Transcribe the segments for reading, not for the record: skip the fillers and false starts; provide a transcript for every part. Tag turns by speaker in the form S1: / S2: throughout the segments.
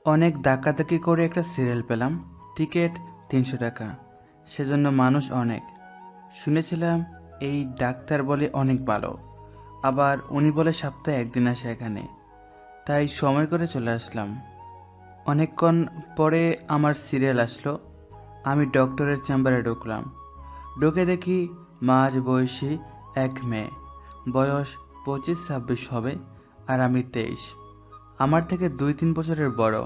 S1: অনেক ধাক্কাধাক্কি করে একটা সিরিয়াল পেলাম। টিকিট ৩০০ টাকা। সেজন্য মানুষ অনেক। শুনেছিলাম এই ডাক্তার বলে অনেক ভালো, আবার উনি বলে সপ্তাহে একদিন আসে এখানে। তাই সময় করে চলে আসলাম। অনেকক্ষণ পরে আমার সিরিয়াল আসলো। আমি ডক্টরের চেম্বারে ঢুকলাম। ঢুকে দেখি মাঝ বয়সী এক মেয়ে, বয়স ২৫-২৬ হবে, আর আমি ২৩। আমার থেকে ২-৩ বছরের বড়।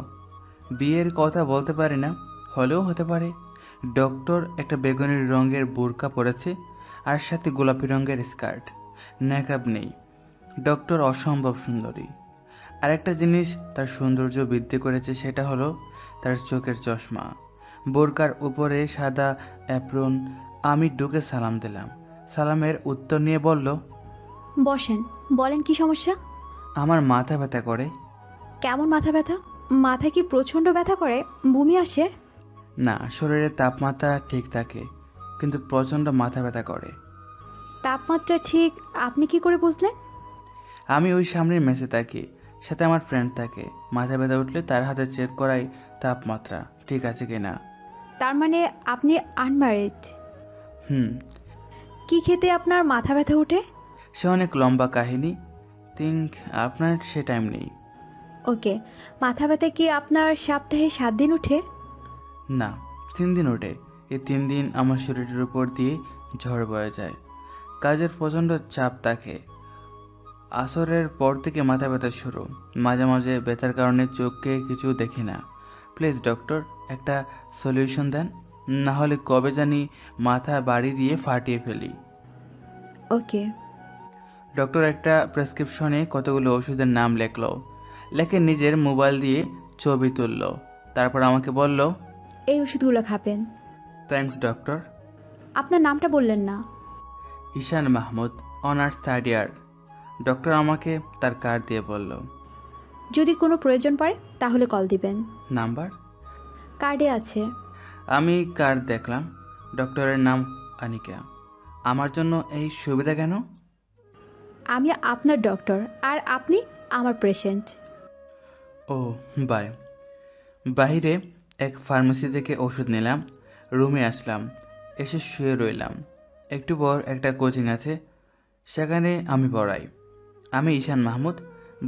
S1: বিয়ের কথা বলতে পারি না, হলেও হতে পারে। ডক্টর একটা বেগুনি রঙের বোরকা পরেছে, আর সাথে গোলাপি রঙের স্কার্ট। নেকাব নেই। ডক্টর অসম্ভব সুন্দরী। আরেকটা জিনিস তার সৌন্দর্য বৃদ্ধি করেছে, সেটা হলো তার চোখের চশমা। বোরকার উপরে সাদা অ্যাপ্রন। আমি ঢুকে সালাম দিলাম। সালামের উত্তর নিয়ে বলল,
S2: বসেন, বলেন কি সমস্যা?
S1: আমার মাথা ব্যথা করে।
S2: কেমন মাথা ব্যথা? মাথায় কি প্রচণ্ড ব্যথা করে? বমি আসে?
S1: না, শরীরের তাপমাত্রা ঠিক থাকে, কিন্তু প্রচণ্ড মাথা ব্যথা করে।
S2: তাপমাত্রা ঠিক আপনি কি করে বুঝলেন?
S1: আমি ওই সামনের মেসে থাকি, সাথে আমার ফ্রেন্ড থাকে। মাথা ব্যথা উঠলে তার হাতে চেক করাই তাপমাত্রা ঠিক আছে কিনা।
S2: তার মানে আপনি আনম্যারিড?
S1: হুম।
S2: কি খেতে আপনার মাথা ব্যথা ওঠে?
S1: সে অনেক লম্বা কাহিনী। থিঙ্ক আপনার সে টাইম নেই।
S2: ওকে, মাথা ব্যথা কি আপনার সপ্তাহে 7 দিন ওঠে?
S1: না, 3 দিন ওঠে। এই 3 দিন আমার শরীরের উপর দিয়ে ঝড় বয়ে যায়। কাজের প্রচণ্ড চাপ থাকে। আসরের পর থেকে মাথা ব্যথা শুরু। মাঝে মাঝে ব্যথার কারণে চোখে কিছু দেখি না। প্লিজ ডক্টর, একটা সলিউশন দেন, না হলে কবে জানি মাথা বাড়ি দিয়ে ফাটিয়ে ফেলি।
S2: ওকে।
S1: ডক্টর একটা প্রেসক্রিপশনে কতগুলো ওষুধের নাম লেখলো। লেখে নিজের মোবাইল দিয়ে ছবি তুললো। তারপর আমাকে বলল,
S2: এই ওষুধগুলো খাবেন।
S1: Thanks doctor.
S2: আপনার নামটা বললেন না।
S1: ঈশান মাহমুদ, অনার্স 3rd ইয়ার। ডক্টর আমাকে তার কার্ড দিয়ে বলল,
S2: যদি কোনো প্রয়োজন পড়ে তাহলে কল দিবেন।
S1: নাম্বার?
S2: কার্ডে আছে।
S1: আমি কার্ড দেখলাম। ডক্টরের নাম আনিকা। আমার জন্য এই সুবিধা কেন?
S2: আমি আপনার ডক্টর, আর আপনি আমার পেশেন্ট।
S1: O, by. বাইরে এক ফার্মেসি থেকে ওষুধ নিলাম। রুমে আসলাম, এসে শুয়ে রইলাম। একটু পর একটা কোচিং আছে, সেখানে আমি পড়াই। আমি ঈশান মাহমুদ,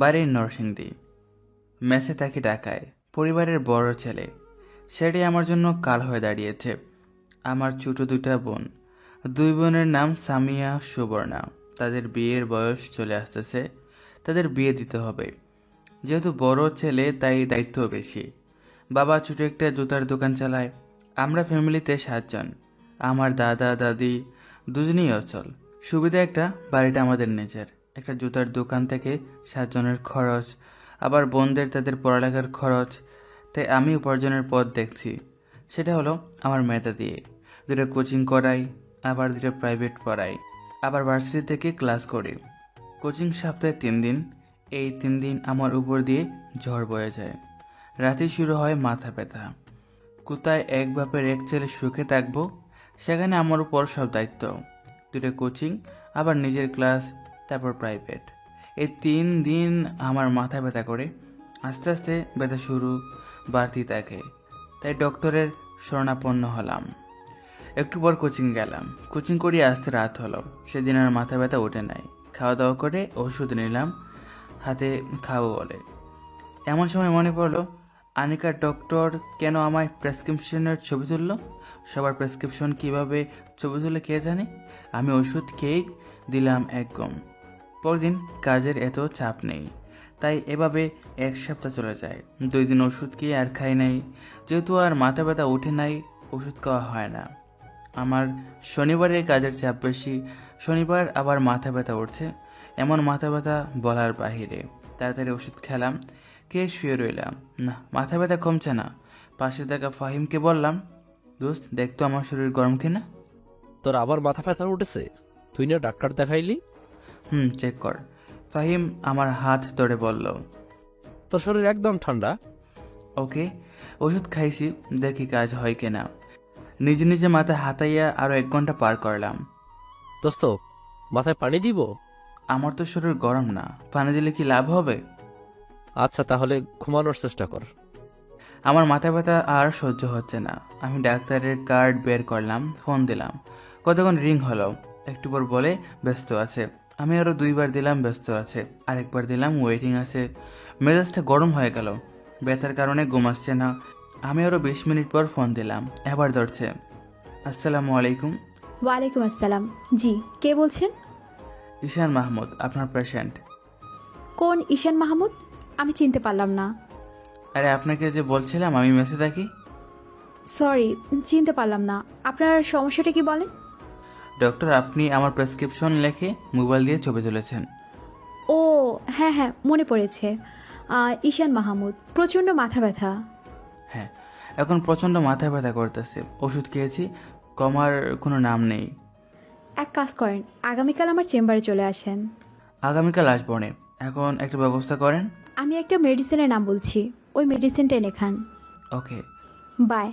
S1: বাড়ির নরসিংদী। মেসে থাকি ঢাকায়, পরিবারের বড় ছেলে। সেটাই আমার জন্য কাল হয়ে দাঁড়িয়েছে। আমার ছোট 2টা বোন। 2 বোনের নাম সামিয়া, সুবর্ণা। তাদের বিয়ের বয়স চলে আসতেছে। তাদের বিয়ে দিতে হবে। যেহেতু বড় ছেলে, তাই দায়িত্ব বেশি। বাবা ছোট একটা জুতার দোকান চালায়। আমরা ফ্যামিলিতে 7 জন। আমার দাদা দাদি দুজনেই অচল। সুবিধা একটা, বাড়িটা আমাদের নিজের। একটা জুতার দোকান থেকে 7 জনের খরচ, আবার বোনদের তাদের পড়ালেখার খরচ। তাই আমি উপার্জনের পথ দেখছি। সেটা হলো আমার মেধা দিয়ে 2টা কোচিং করাই, আবার 2টা প্রাইভেট পড়াই, আবার ভার্সিটি থেকে ক্লাস করি। কোচিং সপ্তাহে 3 দিন। এই 3 দিন আমার উপর দিয়ে ঝড় বয়ে যায়। রাতে শুরু হয় মাথা ব্যথা। কোথায় এক বাপের এক ছেলে সুখে থাকবো, সেখানে আমার উপর সব দায়িত্ব। 2টা কোচিং, আবার নিজের ক্লাস, তারপর প্রাইভেট। এই 3 দিন আমার মাথা ব্যথা করে। আস্তে আস্তে ব্যথা শুরু বাড়তি থাকে। তাই ডক্টরের শরণাপন্ন হলাম। একটু পর কোচিং গেলাম। কোচিং করিয়ে আসতে রাত হলো। সেদিন আর মাথা ব্যথা ওঠে নাই। খাওয়া দাওয়া করে ওষুধ নিলাম, হাতে খাবো বলে। এমন সময় মনে পড়লো, আনিকা ডক্টর কেন আমায় প্রেসক্রিপশনের ছবি তুললো? সবার প্রেসক্রিপশন কিভাবে ছবি তুলে কে জানে। আমি ওষুধ খেয়েই দিলাম এক গম। পরদিন কাজের এত চাপ নেই, তাই এভাবে 1 সপ্তাহ চলে যায়। 2 দিন ওষুধ খেয়ে আর খাই নাই। যেহেতু আর মাথা ব্যথা উঠে নাই, ওষুধ খাওয়া হয় না। আমার শনিবারে কাজের চাপ বেশি। শনিবার আবার মাথা ব্যথা উঠছে। এমন মাথা ব্যথা বলার বাহিরে। তাড়াতাড়ি ওষুধ খেলাম, খেয়ে শুয়ে রইলাম। না, মাথা ব্যথা কমছে না। পাশে থাকা ফাহিমকে বললাম, দোস্ত দেখতো আমার শরীর গরম কিনা।
S3: তোর আবার মাথা ব্যথা উঠেছে? তুই না ডাক্তার দেখাইলি?
S1: চেক কর। ফাহিম আমার হাত ধরে বলল,
S3: তোর শরীর একদম ঠান্ডা।
S1: ওকে। ওষুধ খাইছি, দেখি কাজ হয় কিনা। নিজে নিজে মাথা হাতাইয়া আরো 1 ঘন্টা পার করলাম।
S3: দোস্ত, মাথায় পানি দিব?
S1: আমার তো শরীর গরম না, পানি দিলে কি লাভ হবে?
S3: আচ্ছা তাহলে ঘুমানোর চেষ্টা কর।
S1: আমার মাথা ব্যথা আর সহ্য হচ্ছে না। আমি ডাক্তারের কার্ড বের করলাম, ফোন দিলাম। কতক্ষণ রিং হলো, একটু পর বলে ব্যস্ত আছে। আমি আরও 2বার দিলাম ব্যস্ত আছে, আরেকবার দিলাম ওয়েটিং আছে। মেজাজটা গরম হয়ে গেল, ব্যথার কারণে ঘুম আসছে না। আমি আরও 20 মিনিট পর ফোন দিলাম, এবার ধরছে। আসসালামু আলাইকুম।
S2: ওয়ালাইকুম আসসালাম। জি, কে বলছেন?
S1: ঈশান মাহমুদ, আপনার পেশেন্ট।
S2: কোন ঈশান মাহমুদ? আমি চিনতে পারলাম না।
S1: আরে আপনাকে যে বলছিলাম আমি মেসে থাকি।
S2: সরি, চিনতে পারলাম না। আপনার সমস্যাটা কি বলেন?
S1: ডক্টর, আপনি আমার প্রেসক্রিপশন লিখে মোবাইল দিয়ে ছবি তুলেছেন।
S2: ও হ্যাঁ হ্যাঁ, মনে পড়েছে। ঈশান মাহমুদ, প্রচণ্ড মাথা ব্যথা।
S1: হ্যাঁ, এখন প্রচণ্ড মাথা ব্যথা করতেছে। ওষুধ খেয়েছি, কমার কোনো নাম নেই।
S2: এক কাজ করেন, আগামীকাল আমার চেম্বারে চলে আসেন।
S1: আগামীকাল আসবো নে। এখন একটা ব্যবস্থা করেন।
S2: আমি একটা মেডিসিনের নাম বলছি, ওই মেডিসিনটা এনে খান।
S1: ওকে।
S2: বাই।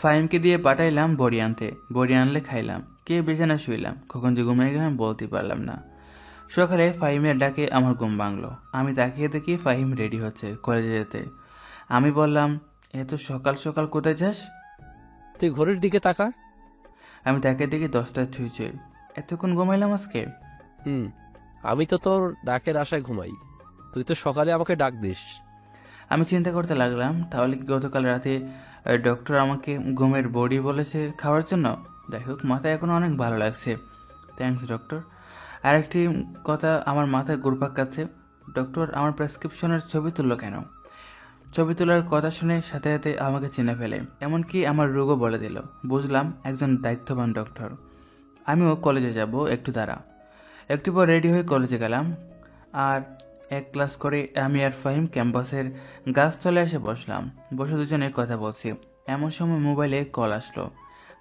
S1: ফাইমকে দিয়ে পাঠাইলাম বড়ি আনতে। বড়ি আনলে খাইলাম, কে বিছানা শুইলাম। কখন যে ঘুমিয়ে গেলাম বলতে পারলাম না। সকালে ফাহিমের ডাকে আমার ঘুম ভাঙলো। আমি তাকিয়ে দেখি ফাহিম রেডি হচ্ছে কলেজে যেতে। আমি বললাম, এত সকাল সকাল কোথায় যাস?
S3: তুই ঘড়ির দিকে তাকা।
S1: আমি তাকে দেখি 10টা ছুঁইছে। এতক্ষণ ঘুমাইলাম আজকে?
S3: হুম, আমি তো তোর ডাকের আশায় ঘুমাই, তুই তো সকালে আমাকে ডাক দিস।
S1: আমি চিন্তা করতে লাগলাম, তাহলে কি গতকাল রাতে ডক্টর আমাকে ঘুমের বড়ি বলেছে খাওয়ার জন্য? যাই হোক, মাথায় এখন অনেক ভালো লাগছে। Thanks doctor. আরেকটি কথা আমার মাথায় ঘুরপাক খাচ্ছে। ডক্টর আমার প্রেসক্রিপশনের ছবি তুললো কেন? ছবি তোলার কথা শুনে সাথে সাথে আমাকে চিনে ফেলে, এমনকি আমার রোগও বলে দিল। বুঝলাম একজন দায়িত্ববান ডক্টর। আমিও কলেজে যাব, একটু দাঁড়া। একটু পর রেডি হয়ে কলেজে গেলাম। আর এক ক্লাস করে আমি আর ফাহিম ক্যাম্পাসের গাছতলায় এসে বসলাম। বসে দুজনে কথা বলছি। এমন সময় মোবাইলে কল আসলো।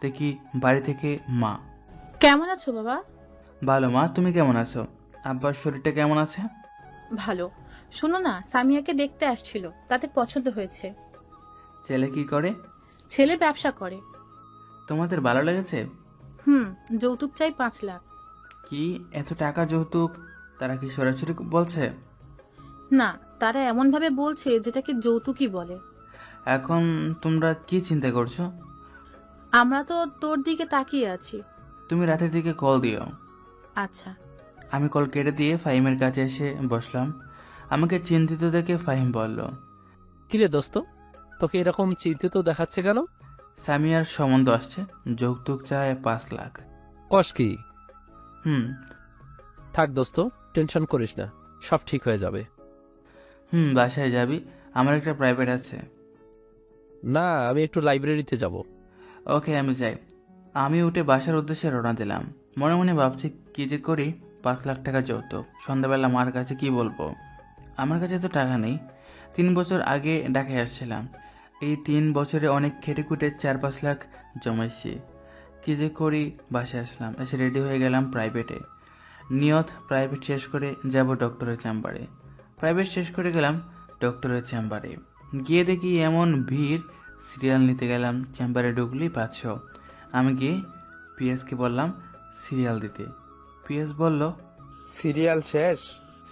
S1: দেখি বাড়ি থেকে মা।
S4: কেমন আছো বাবা?
S1: ভালো মা, তুমি কেমন আছো? আব্বার শরীরটা কেমন আছে?
S4: ভালো। শোনো না, সামিয়াকে দেখতে আসছিল, তাদের পছন্দ হয়েছে।
S1: ছেলে কি করে?
S4: ছেলে ব্যবসা করে।
S1: তোমাদের ভালো লেগেছে?
S4: যৌতুক চাই 5 লাখ।
S1: কি এত টাকা যৌতুক? তারা কি সরাসরি বলছে?
S4: না, তারা এমন ভাবে বলছে যেটাকে যৌতুকই বলে।
S1: এখন তোমরা কি চিন্তা করছো?
S4: আমরা তো তোর দিকে তাকিয়ে আছি।
S1: তুমি রাতের দিকে কল দিও।
S4: আচ্ছা।
S1: আমি কল কেটে দিয়ে ফাহিমের কাছে এসে বসলাম। আমাকে চিন্তিত দেখে ফাহিম বলল,
S3: কিরে দোস্ত, তোকে এরকম চিন্তিত দেখাচ্ছে কেন?
S1: সামিয়ার সম্বন্ধ আসছে, যৌতুক চায় 5 লাখ।
S3: কস কি?
S1: হুম।
S3: থাক দোস্ত, টেনশন করিস না, সব ঠিক হয়ে যাবে।
S1: বাসায় যাবি? আমার একটা প্রাইভেট আছে।
S3: না, আমি একটু লাইব্রেরিতে যাব।
S1: ওকে, আমি যাই। আমি উঠে বাসার উদ্দেশ্যে রওনা দিলাম। মনে মনে ভাবছি কি যে করি। 5 লাখ টাকা যৌতুক, সন্ধ্যাবেলা মার কাছে কি বলবো? আমার কাছে তো টাকা নেই। 3 বছর আগে ঢাকায় আসছিলাম। এই 3 বছরে অনেক খেটে খুটে 4-5 লাখ জমাইছি। কি যে করি? বাসায় আসলাম, এসে রেডি হয়ে গেলাম প্রাইভেটে। নিয়ত প্রাইভেট শেষ করে যাব ডক্টরের চেম্বারে। প্রাইভেট শেষ করে গেলাম ডক্টরের চেম্বারে। গিয়ে দেখি এমন ভিড়, সিরিয়াল নিতে গেলাম। চেম্বারে ঢুকলি 500। আমি গিয়ে পিএসকে বললাম সিরিয়াল দিতে। পিএস বলল,
S5: সিরিয়াল শেষ?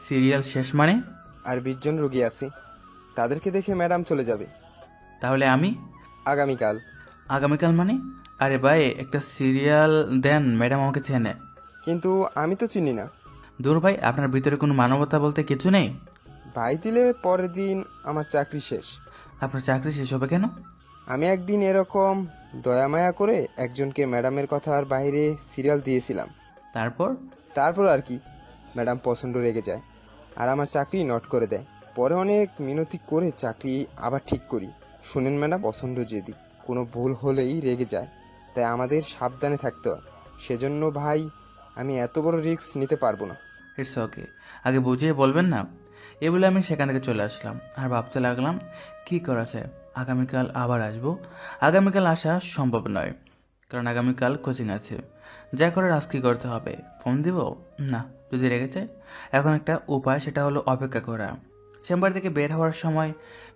S1: সিরিয়াল শেষ মানে?
S5: আর 20 জন রোগী আছে, তাদেরকে দেখে ম্যাডাম চলে যাবে
S1: তাহলে আমি?
S5: আগামীকাল।
S1: আগামীকাল মানে? আরে ভাই, একটা সিরিয়াল দেন, ম্যাডাম আমাকে চেনে।
S5: কিন্তু আমি তো চিনি না।
S1: দূর ভাই, আপনার ভিতরে কোনো মানবতা বলতে কিছু নেই?
S5: ভাই দিলে পরের দিন আমার চাকরি শেষ।
S1: আপনার চাকরি শেষ হবে কেন?
S5: আমি একদিন এরকম দয়ামায়া করে একজনকে ম্যাডামের কথার বাইরে সিরিয়াল দিয়েছিলাম।
S1: তারপর?
S5: তারপর আর কি, ম্যাডাম প্রচণ্ড রেগে যায় আর আমার চাকরি নট করে দেয়। পরে অনেক মিনতি করে চাকরি আবার ঠিক করি। শুনেন ম্যাডাম প্রচণ্ড জেদি, কোনো ভুল হলেই রেগে যায়, তাই আমাদের সাবধানে থাকতে হয়। সেজন্য ভাই আমি এত বড় রিস্ক নিতে পারবো না।
S1: ইটস ওকে, আগে বুঝিয়ে বলবেন না? এ বলে আমি সেখান থেকে চলে আসলাম। আর ভাবতে লাগলাম কি করা যায়। আগামীকাল আবার আসবো। আগামীকাল আসা সম্ভব নয়, কারণ আগামীকাল কোচিং আছে। যা করার আজকে করতে হবে। ফোন দিব না, যদি রেগে যায়। এখন একটা উপায়, সেটা হলো অপেক্ষা করা। চেম্বার থেকে বের হওয়ার সময়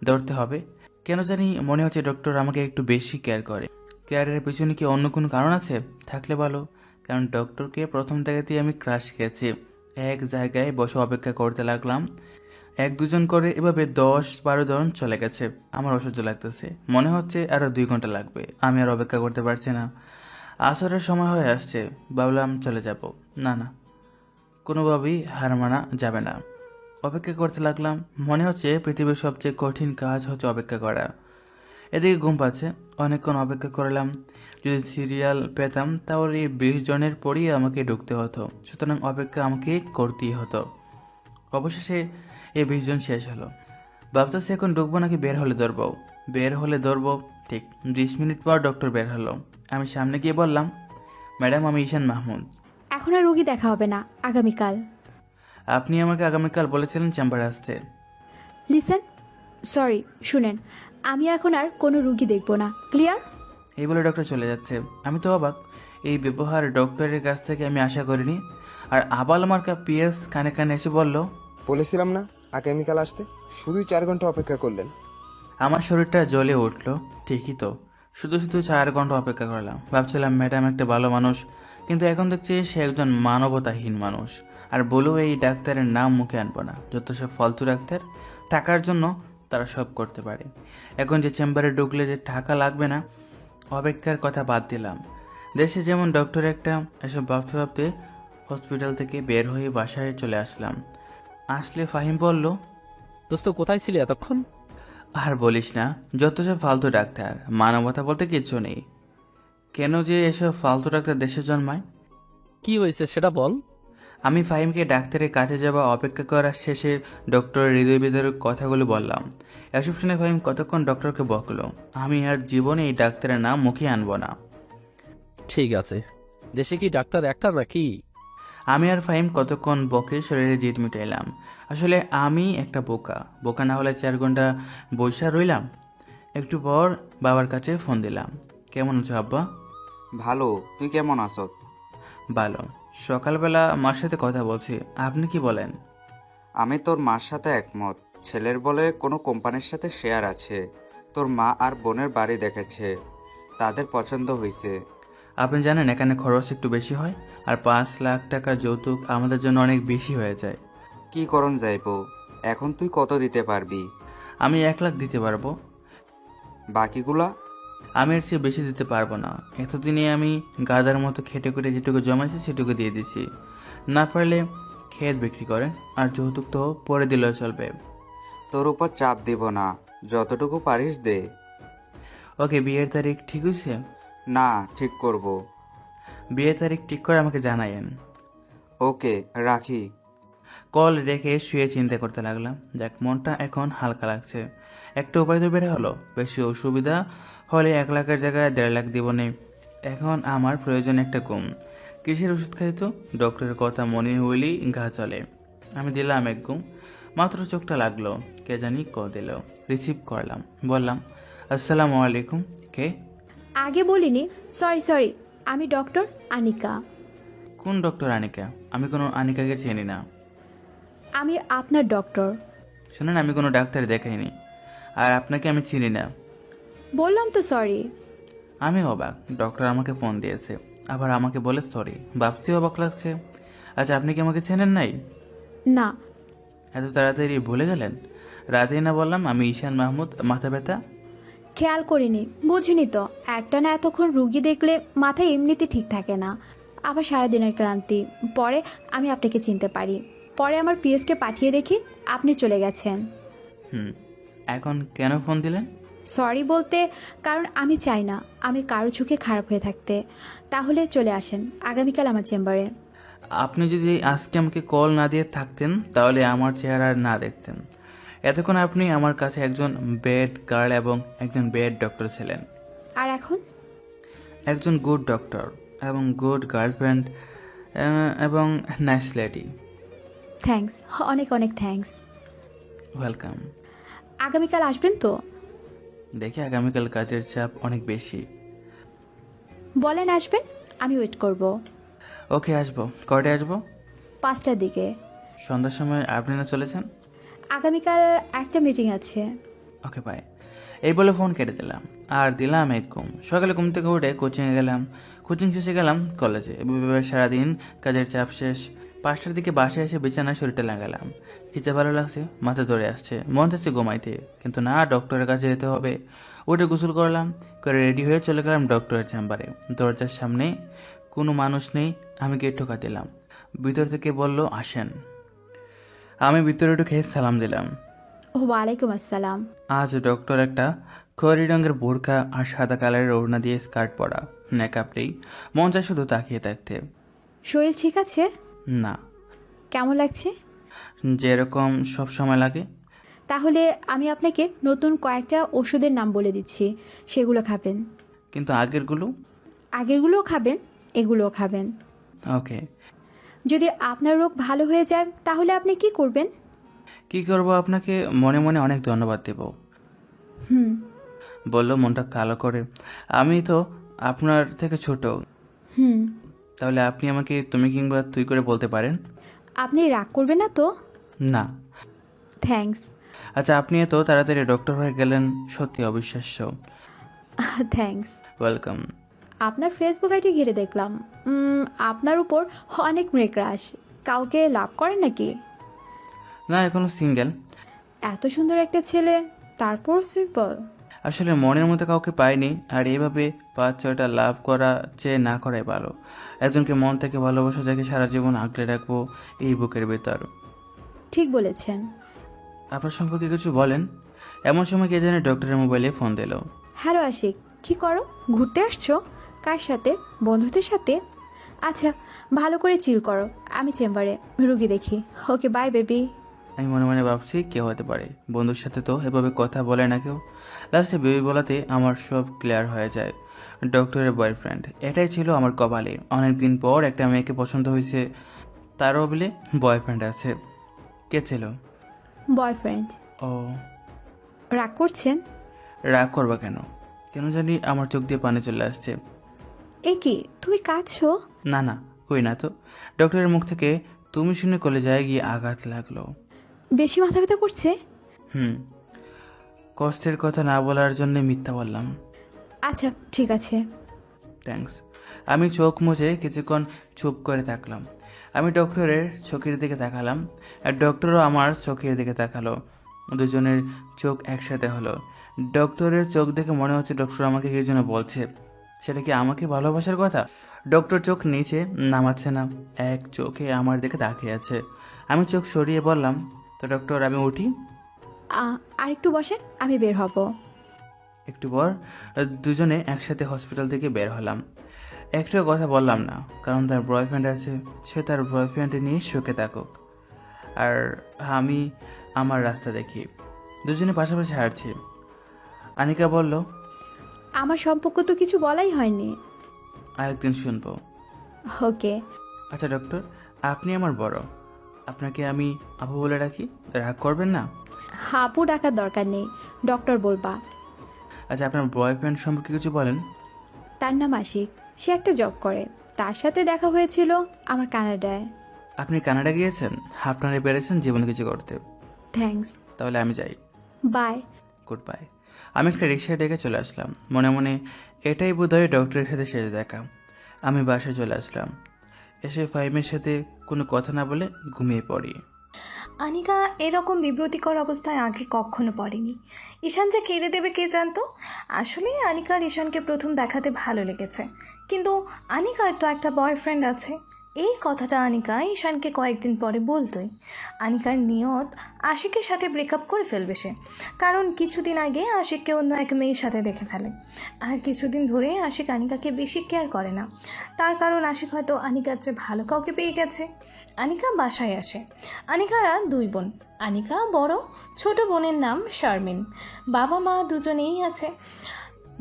S1: দৌড়তে হবে। কেন জানি মনে হচ্ছে ডক্টর আমাকে একটু বেশি কেয়ার করে। কেয়ারের পিছনে কি অন্য কোনো কারণ আছে? থাকলে ভালো, কারণ ডক্টরকে প্রথম দেখাতেই আমি ক্রাশ খেয়েছি। এক জায়গায় বসে অপেক্ষা করতে লাগলাম। 1-2 জন করে এভাবে 10-12 জন চলে গেছে। আমার অসহ্য লাগতেছে, মনে হচ্ছে আরও 2 ঘন্টা লাগবে। আমি আর অপেক্ষা করতে পারছি না। আসরের সময় হয়ে আসছে, ভাবলাম চলে যাব। না না, কোনোভাবেই হার মানা যাবে না। অপেক্ষা করতে লাগলাম। মনে হচ্ছে পৃথিবীর সবচেয়ে কঠিন কাজ হচ্ছে অপেক্ষা করা। এদিকে ঘুম পাচ্ছে। অনেকক্ষণ অপেক্ষা করলাম। যদি সিরিয়াল পেতাম তাহলে এই 20 জনের পরই আমাকে ঢুকতে হতো, সুতরাং অপেক্ষা আমাকে করতেই হতো। অবশেষে এই 20 জন শেষ হলো। ভাবতেছি এখন ঢুকবো নাকি বের হলে ধরবো। বের হলে ধরবো। ঠিক 20 মিনিট পর ডক্টর বের হলো। আমি সামনে গিয়ে বললাম, ম্যাডাম আমি ঈশান মাহমুদ।
S2: এখন আর রুগী দেখা হবে না, আগামীকাল।
S1: আপনি আমাকে আগামীকাল বলেছিলেন চেম্বারে আসতে।
S2: লিসেন, সরি, শুনেন, আমি এখন আর কোনো রুগী দেখব না, ক্লিয়ার?
S1: এই বলে ডক্টর চলে যাচ্ছে। আমি তো অবাক, এই ব্যবহার ডক্টরের কাছ থেকে আমি আশা করিনি। আর আবাল মার্কা পিএস কানে কানে এসে বলল,
S5: বলেছিলাম না আগামীকাল আসতে, শুধুই 4 ঘন্টা অপেক্ষা করলেন।
S1: আমার শরীরটা জ্বলে উঠলো। ঠিকই তো, শুধু শুধু 4 ঘন্টা অপেক্ষা করলাম। ভাবছিলাম ম্যাডাম একটা ভালো মানুষ, কিন্তু এখন দেখছি সে একজন মানবতাহীন মানুষ। আর বলেও এই ডাক্তারের নাম মুখে আনবো না, যত সব ফালতু ডাক্তার। টাকার জন্য তারা সব করতে পারে। এখন যে চেম্বারে ঢুকলে যে টাকা লাগবে না, অপেক্ষার কথা বাদ দিলাম। দেশে যেমন ডক্টর একটা, এসব ভাবতে ভাবতে হসপিটাল থেকে বের হয়ে বাসায় চলে আসলাম। আসলে ফাহিম বলল,
S3: দোস্ত কোথায় ছিলি এতক্ষণ?
S1: আর বলিস না, যত সব ফালতু ডাক্তার, মানবতা বলতে কিচ্ছু নেই। কেন যে এসব ফালতু ডাক্তার দেশে জন্মায়?
S3: কি হয়েছে সেটা বল।
S1: আমি ফাহিমকে ডাক্তারের কাছে যাওয়া অপেক্ষা করার শেষে ডক্টরের হৃদয় বিদারক কথাগুলো বললাম। এসব শুনে ফাহিম কতক্ষণ ডক্টরকে বকলো। আমি আর জীবনে এই ডাক্তারের নাম মুখে আনবো না।
S3: ঠিক আছে, দেশে কি ডাক্তার একটা নাকি?
S1: আমি আর ফাহিম কতক্ষণ বকে শরীরে জিত মিটাইলাম। আসলে আমি একটা বোকা। বোকা না হলে 4 ঘন্টা বৈশা রইলাম। একটু পর বাবার কাছে ফোন দিলাম। কেমন আছো আব্বা?
S6: ভালো, তুই কেমন আছো?
S1: ভালো। সকালবেলা মার সাথে কথা বলছি, আপনি কি বলেন?
S6: আমি তোর মার সাথে একমত। ছেলের বলে কোনো কোম্পানির সাথে শেয়ার আছে। তোর মা আর বোনের বাড়ি দেখেছে, তাদের পছন্দ হয়েছে।
S1: আপনি জানেন এখানে খরচ একটু বেশি হয়, আর 5 লাখ টাকা যৌতুক আমাদের জন্য অনেক বেশি হয়ে যায়।
S6: কি করণ যাইব? এখন তুই কত দিতে পারবি?
S1: আমি 1 লাখ দিতে পারবো।
S6: বাকিগুলা?
S1: আমি এর চেয়ে বেশি দিতে পারবো না। এতদিনে আমি গাদার মতো খেটে করে যেটুকু জমাইছি সেটুকু দিয়ে দিছি। না পারলে ক্ষেত বিক্রি করে, আর যৌতুক তো পরে দিলেও চলবে।
S6: তোর উপর চাপ দিব না, যতটুকু পারিস দে।
S1: ওকে, বিয়ের তারিখ ঠিক হয়েছে?
S6: না, ঠিক করব।
S1: বিয়ের তারিখ ঠিক করে আমাকে জানায়েন।
S6: ওকে, রাখি।
S1: কল রেখে শুয়ে চিন্তা করতে লাগলাম। যাক, মনটা এখন হালকা লাগছে। একটা উপায় তো বের হলো। বেশি অসুবিধা হলে 1 লাখের জায়গায় 1.5 লাখ দিব নে। এখন আমার প্রয়োজন একটা ঘুম। কিসের ওষুধ খাই তো? ডক্টরের কথা মনে হইলেই ঘা চলে। আমি দিলাম এক ঘুম। মাত্র চোখটা লাগলো, কে জানি দিল। রিসিভ করলাম, বললাম, আসসালামু আলাইকুম। কে?
S2: আগে বলিনি, সরি সরি, আমি ডক্টর আনিকা।
S1: কোন ডক্টর আনিকা? আমি কোনো আনিকাকে চিনি না।
S2: আমি আপনার ডক্টর।
S1: শুনেন, আমি কোনো ডাক্তার দেখাইনি, আর আপনাকে আমি চিনি না।
S2: বললাম তো সরি।
S1: আমি অবাক, ডক্টর আমাকে ফোন দিয়েছে, আবার আমাকে বলে সরি। ভাবতেও অবাক লাগছে। আচ্ছা, আপনি কি আমাকে চেনেন নাই?
S2: না।
S1: এত তাড়াতাড়ি ভুলে গেলেন? রাতেই না বললাম আমি ঈশান মাহমুদ, মাথা ব্যথা।
S2: খেয়াল করিনি, বুঝিনি তো। একটা না এতক্ষণ রুগী দেখলে মাথা এমনিতে ঠিক থাকে না, আবার সারাদিনের ক্লান্তি। পরে আমি আপনাকে চিনতে পারি। পরে আমার পিএসকে পাঠিয়ে দেখি আপনি চলে গেছেন।
S1: এখন কেন ফোন দিলেন?
S2: সরি বলতে, কারণ আমি চাই না আমি কারো চোখে খারাপ হয়ে থাকতে। তাহলে চলে আসেন আগামীকাল আমার চেম্বারে।
S1: আপনি যদি আজকে আমাকে কল না দিয়ে থাকতেন তাহলে আমার চেহারা আর না দেখতেন। এতক্ষণ আপনি আমার কাছে একজন ব্যাড গার্ল এবং একজন ব্যাড ডক্টর ছিলেন।
S2: আর এখন
S1: একজন গুড ডক্টর এবং গুড গার্লফ্রেন্ড এবং নাইস লেডি।
S2: থ্যাঙ্কস, অনেক অনেক থ্যাঙ্কস।
S1: ওয়েলকাম।
S2: আগামীকাল আসবেন তো?
S1: দেখি আগামীকাল কাজের চাপ অনেক বেশি।
S2: বলেন আসবেন, আমি ওয়েট করব।
S1: ওকে, আসবো। কয়টায় আসবো?
S2: 5টার দিকে।
S1: সন্ধ্যার সময় আপনি না চলেছেন?
S2: আগামীকাল একটা মিটিং আছে।
S1: ওকে, বাই। এই বলে ফোন কেটে দিলাম। আর দিলাম এক ঘুম। সকালে ঘুম থেকে উঠে কোচিংয়ে গেলাম। কোচিং শেষে গেলাম কলেজে। এভাবে সারাদিন কাজের চাপ শেষ। 5টার দিকে বাসায় এসে বিছানায় শরীরটা লাগালাম। খেতে ভালো লাগছে, মাথা ধরে আসছে, মন চাচ্ছে ঘুমাইতে, কিন্তু না, ডক্টরের কাছে যেতে হবে। উঠে গোসল করলাম, করে রেডি হয়ে চলে গেলাম ডক্টরের চেম্বারে। দরজার সামনে কোনো মানুষ নেই, আমি গেট ঠোকা দিলাম। ভিতর থেকে বলল, আসেন। আমি ভিতরে ঢুকে সালাম দিলাম।
S2: ও ওয়ালাইকুম আসসালাম।
S1: আজ ডক্টর একটা খয়েরি রঙের বোরকা আর সাদা কালারের ওড়না দিয়ে স্কার্ট পরা, মেকআপ নেই, মন চায় শুধু তাকিয়ে থাকতে।
S2: শরীর ঠিক আছে?
S1: না,
S2: কেমন লাগছে?
S1: যেরকম সব সময় লাগে।
S2: তাহলে আমি আপনাকে নতুন কয়েকটা ওষুধের নাম বলে দিচ্ছি, সেগুলো খাবেন।
S1: কিন্তু আগেরগুলো?
S2: আগেরগুলোও খাবেন, এগুলোও খাবেন।
S1: ওকে।
S2: যদি আপনার রোগ ভালো হয়ে যায় তাহলে আপনি কি করবেন?
S1: কি করব, আপনাকে মনে মনে অনেক ধন্যবাদ দেব,
S2: হুম
S1: বলল মনটা কালো করে। আমি তো আপনার থেকে ছোট,
S2: হুম
S1: তাহলে আপনি আমাকে তুমি কিংবা তুই করে বলতে পারেন।
S2: আপনি রাগ করবেন না তো?
S1: না।
S2: থ্যাঙ্কস।
S1: আচ্ছা, আপনি এত তাড়াতাড়ি ডক্টর হয়ে গেলেন, সত্যি অবিশ্বাস্য।
S2: থ্যাঙ্কস।
S1: ওয়েলকাম।
S2: আপনার ফেসবুক আইডি ঘিরে দেখলাম আপনার উপর অনেক মেয়ে ক্রাশ। কাউকে লাভ করেন নাকি?
S1: না, এখনো সিঙ্গেল।
S2: এত সুন্দর একটা ছেলে, তারপর সিম্পল।
S1: আসলে মনের মতো কাউকে পাইনি, আর এইভাবে 5-6টা লাভ করা চেয়ে না করাই ভালো। একজনকে মন থেকে ভালোবাসা, যাকে সারা জীবন আগলে রাখবো এই বুকের ভেতর।
S2: ঠিক বলেছেন।
S1: আপনার সম্পর্কে কিছু বলেন। এমন সময় কে জানে ডক্টরের মোবাইলে ফোন দিল।
S2: হ্যালো আশিক, কি করো? ঘুরতে আসছো? কার সাথে? বন্ধুদের সাথে? আচ্ছা, ভালো করে চিল করো, আমি চেম্বারে রুগী দেখি। ওকে, বাই বেবি।
S1: আমি মনে মনে ভাবছি, কেউ হতে পারে, বন্ধুর সাথে তো এভাবে কথা বলে না কেউ। লাস্টে বেবি বলাতে আমার সব ক্লিয়ার হয়ে যায়। ডক্টরের বয়ফ্রেন্ড, এটাই ছিল আমার কপালে। অনেকদিন পর একটা মেয়েকে পছন্দ হয়েছে, তারও বলে বয়ফ্রেন্ড আছে। কে ছিল?
S2: বয়ফ্রেন্ড।
S1: ও,
S2: রাগ করছেন?
S1: রাগ করবা কেন? কেন জানি আমার চোখ দিয়ে পানি চলে আসছে।
S2: এ কি, তুমি কাঁদছো?
S1: না না, কই না তো। ডক্টরের মুখ থেকে তুমি শুনে কলেজায় গিয়ে আঘাত লাগলো।
S2: বেশি মাথা ব্যথা করছে?
S1: হুম, কষ্টের কথা না বলার জন্য মিথ্যা বললাম।
S2: আচ্ছা ঠিক আছে।
S1: থ্যাঙ্কস। আমি চোখ মুছে কিছুক্ষণ চুপ করে থাকলাম। আমি ডক্টরের চোখের দিকে তাকালাম, আর ডক্টরও আমার চোখের দিকে তাকালো। দুজনের চোখ একসাথে হলো। ডক্টরের চোখ দেখে মনে হচ্ছে ডক্টর আমাকে কি যেন বলছে। সেটা কি আমাকে ভালোবাসার কথা? ডক্টর চোখ নিচে নামাচ্ছে না, এক চোখে আমার দিকে তাকিয়ে আছে। আমি চোখ সরিয়ে বললাম, তো ডক্টর আমি উঠি?
S2: আর একটু বসেন, আমি বের হব।
S1: একটু পর দুজনে একসাথে হসপিটাল থেকে বের হলাম। একটু কথা বললাম না, কারণ তার বয়ফ্রেন্ড আছে, সে তার বয়ফ্রেন্ড নিয়ে সুখে থাকুক, আর আমি আমার রাস্তা দেখি। দুজনে পাশাপাশি হাঁটছি। আনিকা বলল,
S2: আমার সম্পর্ক তো কিছু বলাই হয়নি।
S1: আরেকদিন শুনবো।
S2: ওকে।
S1: আচ্ছা ডক্টর, আপনি আমার বড়, আপনাকে আমি আপু বলে রাখি, রাগ করবেন না?
S2: আপু ডাকার দরকার নেই, ডক্টর বলবা।
S1: আচ্ছা, আপনার বয়ফ্রেন্ড সম্পর্কে কিছু বলেন।
S2: তার নাম আশিক, সে একটা জব করে। তার সাথে দেখা হয়েছিল আমার কানাডায়।
S1: আপনি কানাডা গিয়েছেন? আপনারা পেরেছেন জীবনে কিছু করতে।
S2: থ্যাঙ্কস।
S1: তাহলে আমি যাই।
S2: বাই।
S1: Good bye. আমি একটা রিক্সায় ডেকে চলে আসলাম, মনে মনে এটাই বোধহয় ডক্টরের সাথে শেষ দেখা। আমি বাসায় চলে আসলাম, এসে ফাইমের সাথে কোনো কথা না বলে ঘুমিয়ে পড়ি।
S7: আনিকা এরকম বিব্রতিকর অবস্থায় আগে কখনো পড়েনি। ঈশান যে কেঁদে দেবে কে জানতো। আসলে আনিকার ঈশানকে প্রথম দেখাতে ভালো লেগেছে, কিন্তু আনিকার তো একটা বয়ফ্রেন্ড আছে। এই কথাটা আনিকা ঈশানকে কয়েকদিন পরে বলতোই। আনিকার নিয়ত আশিকের সাথে ব্রেকআপ করে ফেলবে সে, কারণ কিছুদিন আগে আশিককে অন্য এক মেয়ের সাথে দেখে ফেলে। আর কিছুদিন ধরে আশিক আনিকাকে বেশি কেয়ার করে না, তার কারণ আশিক হয়তো আনিকার চেয়ে ভালো কাউকে পেয়ে গেছে। আনিকা বাসায় আসে। আনিকারা দুই বোন। আনিকা বড়, ছোট বোনের নাম শারমিন। বাবা মা দুজনেই আছে।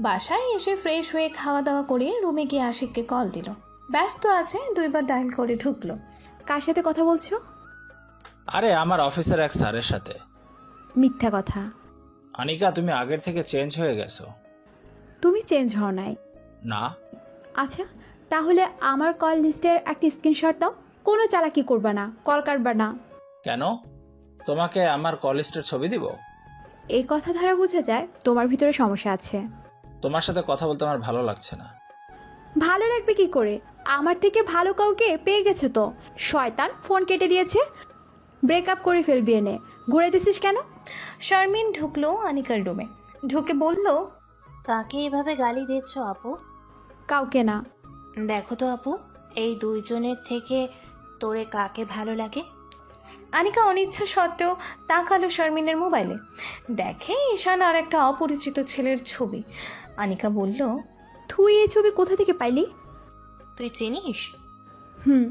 S7: বাসায় এসে ফ্রেশ হয়ে খাওয়া দাওয়া করে রুমে গিয়ে আশিককে কল দিল। ব্যস্ত আছে, দুইবার ডায়াল করে ঢুকলো।
S2: কার সাথে কথা বলছো?
S8: আরে আমার অফিসের এক স্যারের সাথে।
S2: মিথ্যা কথা।
S8: আনিকা, তুমি আগের থেকে চেঞ্জ হয়ে গেছো।
S2: তুমি চেঞ্জ হও নাই।
S8: না।
S2: আচ্ছা, তাহলে আমার কল লিস্টের একটা স্ক্রিনশট দাও। কোনো চালাকি করবা না, কল কাটবা না।
S8: কেন? তোমাকে আমার কলিস্টের ছবি দিব?
S2: এই কথা দ্বারা বোঝা যায় তোমার ভিতরে সমস্যা আছে।
S8: তোমার সাথে কথা বলতে আমার ভালো লাগছে না।
S2: ভালো লাগবে কি করে? আমার থেকে ভালো কাউকে পেয়ে গেছে তো। শয়তান ফোন কেটে দিয়েছে। ব্রেকআপ করে ফেলবি এনে ঘুরে দিছিস কেন?
S7: শারমিন ঢুকলো আনিকার রুমে, ঢুকে বলল,
S9: কাকে এভাবে গালি দিচ্ছ আপু?
S2: কাউকে না।
S9: দেখো তো আপু, এই দুইজনের থেকে তোরে কাকে ভালো লাগে?
S7: আনিকা অনিচ্ছা সত্ত্বেও তাকালো শারমিনের মোবাইলে, দেখে ঈশান আর একটা অপরিচিত ছেলের ছবি। আনিকা বলল,
S2: তুই এই ছবি কোথা থেকে পাইলি?
S9: তুই চিনিস?
S2: হুম।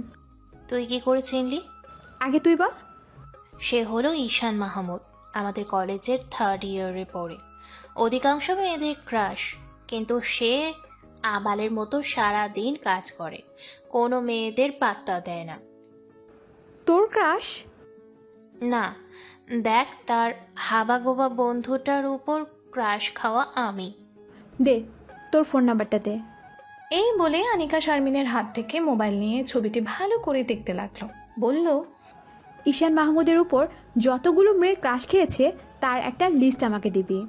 S9: তুই কি করে চিনলি?
S2: আগে তুই বল।
S9: সে হলো ঈশান মাহমুদ, আমাদের কলেজের 3rd ইয়ারে পড়ে। অধিকাংশ মেয়েদের ক্রাশ, কিন্তু সে আবালের মতো সারা দিন কাজ করে, কোনো মেয়েদের পাত্তা দেয় না।
S2: তোর ক্রাশ?
S9: না, দেখ, তার হাবাগোবা বন্ধুটার উপর ক্রাশ খাওয়া আমি।
S2: দে তোর ফোন নাম্বারটা দে।
S7: এই বলে আনিকা শারমিনের হাত থেকে মোবাইল নিয়ে ছবিটি ভালো করে দেখতে লাগলো। বলল,
S2: ঈশান মাহমুদের উপর যতগুলো মেয়ে ক্রাশ খেয়েছে তার একটা লিস্ট আমাকে দিবি।